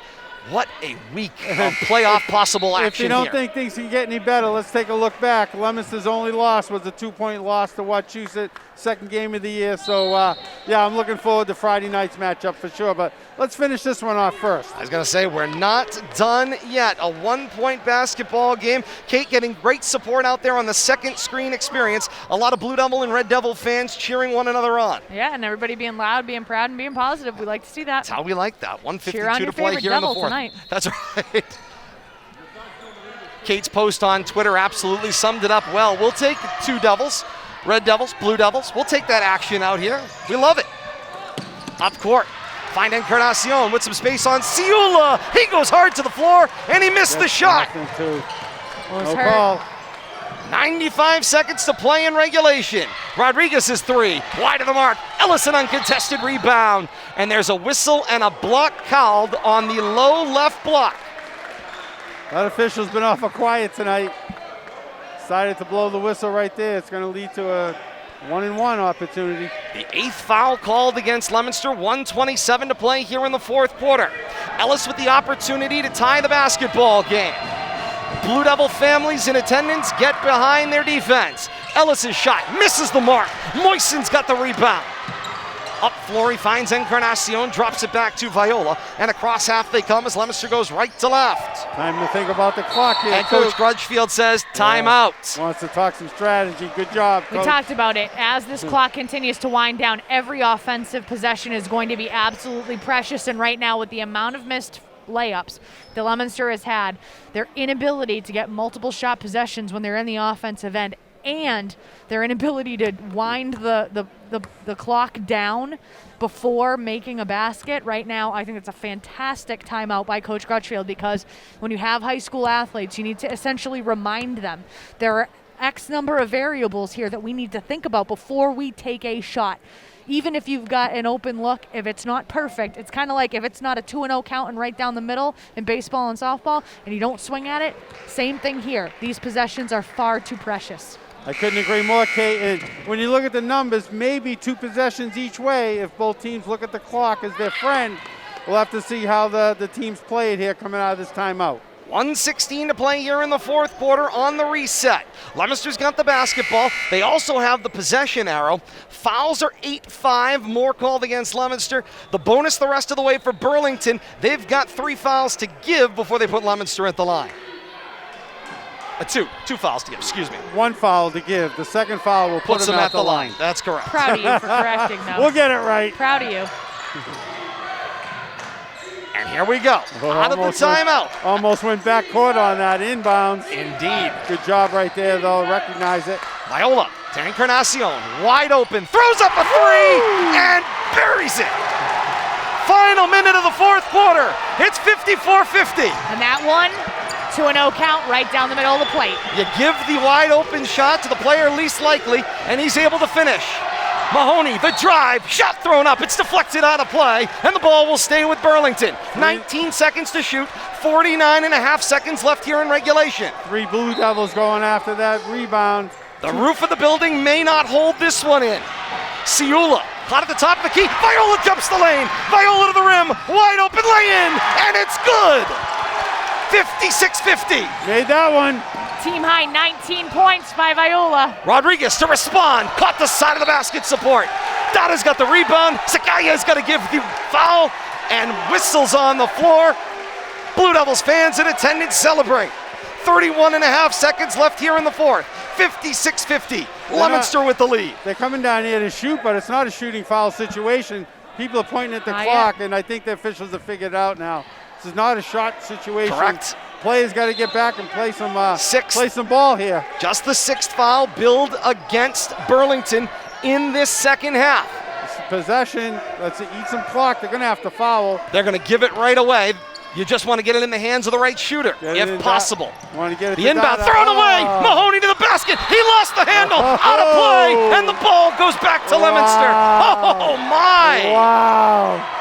What a week of playoff possible action. If you don't here. think things can get any better, let's take a look back. Leominster's only loss was a 2-point loss to Wachusett, second game of the year. So, yeah, I'm looking forward to Friday night's matchup for sure. But let's finish this one off first. I was going to say, we're not done yet. A 1-point basketball game. Kate getting great support out there on the second screen experience. A lot of Blue Devil and Red Devil fans cheering one another on. Yeah, and everybody being loud, being proud, and being positive. We like to see that. That's how we like that. 1:52 Cheer on to your play favorite here in the Devil fourth. tonight. That's right. Kate's post on Twitter absolutely summed it up well. We'll take 2 Devils, Red Devils, Blue Devils. We'll take that action out here. We love it. Up court. Find Encarnacion with some space on Ciula. He goes hard to the floor, and he missed the shot. No hurt. call. 95 seconds to play in regulation. Rodriguez's 3, wide of the mark. Ellison uncontested rebound. And there's a whistle and a block called on the low left block. That official's been awful quiet tonight. Decided to blow the whistle right there. It's going to lead to a 1-and-1 opportunity. The 8th foul called against Leominster. 1:27 to play here in the fourth quarter. Ellis with the opportunity to tie the basketball game. Blue Devil families in attendance get behind their defense. Ellis's shot misses the mark. Moisen's got the rebound. Up floor, he finds Encarnacion, drops it back to Viola, and across half they come as Leominster goes right to left. Time to think about the clock here, And Coach Grudgefield says, timeout. Wants to talk some strategy. Good job, We Coach. talked about it. As this clock continues to wind down, every offensive possession is going to be absolutely precious. And right now, with the amount of missed layups that Leominster has had, their inability to get multiple shot possessions when they're in the offensive end, and their inability to wind the clock down before making a basket. Right now, I think it's a fantastic timeout by Coach Crutchfield, because when you have high school athletes, you need to essentially remind them there are X number of variables here that we need to think about before we take a shot. Even if you've got an open look, if it's not perfect, it's kind of like if it's not a 2-0 count and right down the middle in baseball and softball, and you don't swing at it, same thing here. These possessions are far too precious. I couldn't agree more, Kate. And when you look at the numbers, maybe 2 possessions each way. If both teams look at the clock as their friend, we'll have to see how the teams played here coming out of this timeout. 1:16 to play here in the fourth quarter on the reset. Leominster's got the basketball. They also have the possession arrow. Fouls are 8-5, more called against Leominster. The bonus the rest of the way for Burlington. They've got 3 fouls to give before they put Leominster at the line. Two fouls to give, excuse me. 1 foul to give. The second foul will put Puts them them at the line. That's correct. Proud of you for correcting them. We'll get it right. Proud of you. And here we go. Out of the timeout. Almost went back court on that inbounds. Indeed. Good job right there, though. Recognize it. Viola to Encarnacion. Wide open. Throws up a 3 and buries it. Final minute of the fourth quarter. It's 54-50. And that one, 2-0 count right down the middle of the plate. You give the wide open shot to the player least likely, and he's able to finish. Mahoney, the drive, shot thrown up. It's deflected out of play, and the ball will stay with Burlington. 19 seconds to shoot, 49.5 seconds left here in regulation. 3 Blue Devils going after that rebound. The roof of the building may not hold this one in. Ciula, hot at the top of the key. Viola jumps the lane. Viola to the rim, wide open lay-in, and it's good. 56-50. Made that one. Team high 19 points by Viola. Rodriguez to respond, caught the side of the basket support. Dada's got the rebound. Sakaya's got to give the foul, and whistles on the floor. Blue Devils fans in attendance celebrate. 31.5 seconds left here in the fourth. 56-50. Leominster with the lead. They're coming down here to shoot, but it's not a shooting foul situation. People are pointing at the Not clock, yet. and I think the officials have figured it out now. This is not a shot situation. Correct. players got to get back and play some ball here. Just the 6th foul billed against Burlington in this second half. Possession, let's eat some clock. They're going to have to foul. They're going to give it right away. You just want to get it in the hands of the right shooter, if possible. Want to get it the inbound, thrown away. Mahoney to the basket. He lost the handle, out of play, and the ball goes back to Leominster. Oh, my. Wow.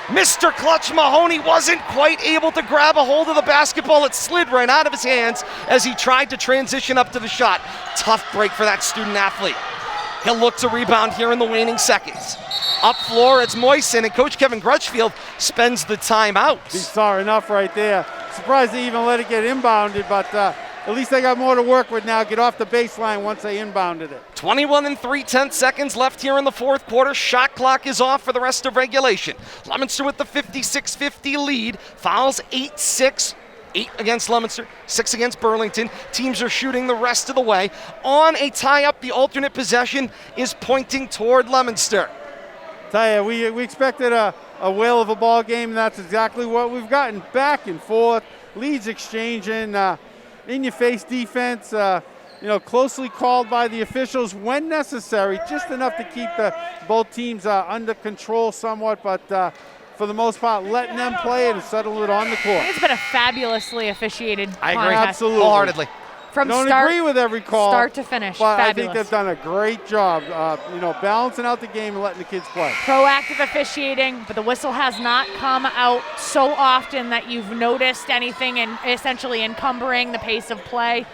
Mr. Clutch Mahoney wasn't quite able to grab a hold of the basketball. It slid right out of his hands as he tried to transition up to the shot. Tough break for that student athlete. He'll look to rebound here in the waning seconds. Up floor, it's Moisen, and Coach Kevin Grutchfield spends the timeout. He saw enough right there. Surprised they even let it get inbounded, but at least they got more to work with now. Get off the baseline once they inbounded it. 21 and 3/10 seconds left here in the fourth quarter. Shot clock is off for the rest of regulation. Leominster with the 56-50 lead. Fouls 8-6. 8 against Leominster, 6 against Burlington. Teams are shooting the rest of the way. On a tie-up, the alternate possession is pointing toward Leominster. Tell you, we expected a whale of a ball game, and that's exactly what we've gotten. Back and forth, leads exchanging, in-your-face defense, closely called by the officials when necessary, just enough to keep both teams under control somewhat, but for the most part, letting them play it and settle it on the court. It's been a fabulously officiated I contest. agree. Absolutely. Wholeheartedly. From Don't start, agree with every call. start to finish. But Fabulous. I think they've done a great job, balancing out the game and letting the kids play. Proactive officiating, but the whistle has not come out so often that you've noticed anything and essentially encumbering the pace of play.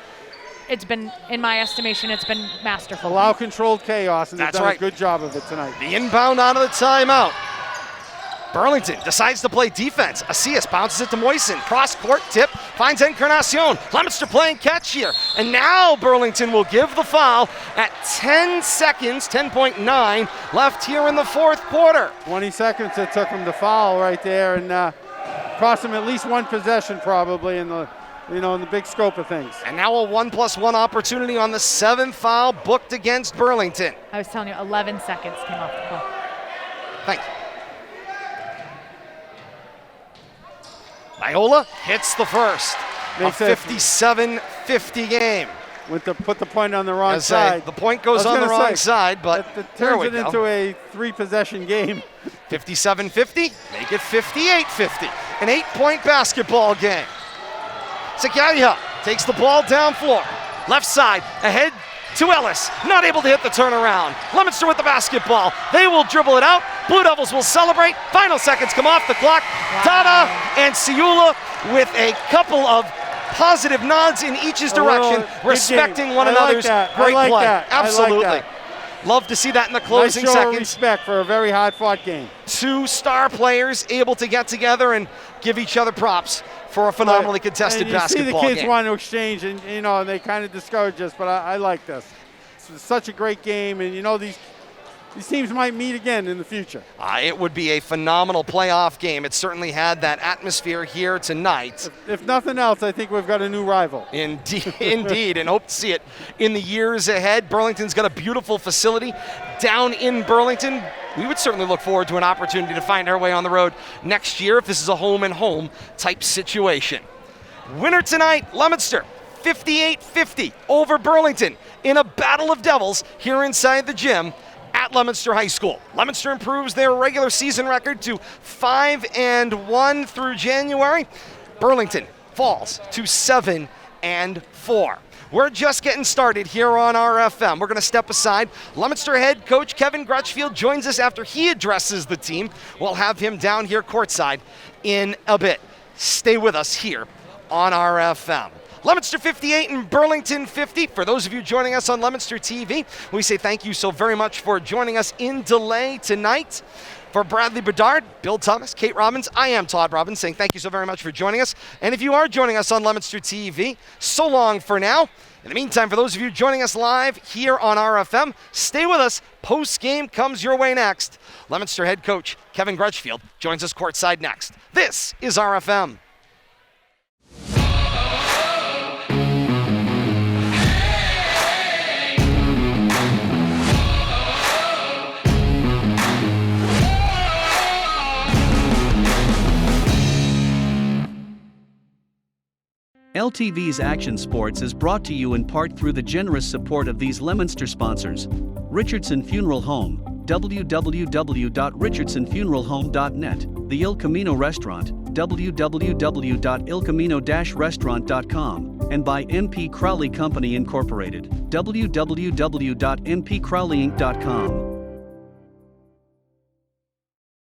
It's been, in my estimation, it's been masterful. Allow controlled chaos, and they've That's done right. a good job of it tonight. The inbound out of the timeout. Burlington decides to play defense. Asias bounces it to Moisen. Cross-court tip, finds Encarnacion. Leominster playing catch here. And now Burlington will give the foul at 10 seconds, 10.9 left here in the fourth quarter. 20 seconds it took him to foul right there, and cost him at least one possession probably in the big scope of things. And now a 1+1 opportunity on the 7th foul booked against Burlington. I was telling you, 11 seconds came off the clock. Thank you. Viola hits the first. Makes A it 57-50 game. put the point on the wrong As side. the point goes on the wrong side, but It there turns we it go. into a 3-possession game. 57-50, make it 58-50. An 8-point basketball game. Sakaya takes the ball down floor. Left side, ahead to Ellis. Not able to hit the turnaround. Leominster with the basketball. They will dribble it out. Blue Devils will celebrate. Final seconds come off the clock. Wow. Dada and Siula with a couple of positive nods in each's direction, good respecting game. one I like another's that. I great like play. that. I like Absolutely. that. Love to see that in the closing Nice show of seconds. respect for a very hard-fought game. 2 star players able to get together and give each other props for a phenomenally contested and basketball you see the kids game. want to exchange, and and they kind of discourage us, but I like this. It's such a great game, and these teams might meet again in the future. It would be a phenomenal playoff game. It certainly had that atmosphere here tonight. If nothing else, I think we've got a new rival. Indeed, and hope to see it in the years ahead. Burlington's got a beautiful facility down in Burlington. We would certainly look forward to an opportunity to find our way on the road next year if this is a home-and-home type situation. Winner tonight, Leominster, 58-50 over Burlington in a battle of devils here inside the gym at Leominster High School. Leominster improves their regular season record to 5-1 through January. Burlington falls to 7-4. We're just getting started here on RFM. We're going to step aside. Leominster head coach Kevin Grutchfield joins us after he addresses the team. We'll have him down here courtside in a bit. Stay with us here on RFM. Leominster 58 and Burlington 50. For those of you joining us on Leominster TV, we say thank you so very much for joining us in delay tonight. For Bradley Bedard, Bill Thomas, Kate Robbins, I am Todd Robbins saying thank you so very much for joining us. And if you are joining us on Leominster TV, so long for now. In the meantime, for those of you joining us live here on RFM, stay with us. Post-game comes your way next. Leominster head coach Kevin Grutchfield joins us courtside next. This is RFM. LTV's Action Sports is brought to you in part through the generous support of these Leominster sponsors: Richardson Funeral Home, www.richardsonfuneralhome.net, the Il Camino Restaurant, www.ilcamino-restaurant.com, and by MP Crowley Company Incorporated, www.mpcrowleyinc.com.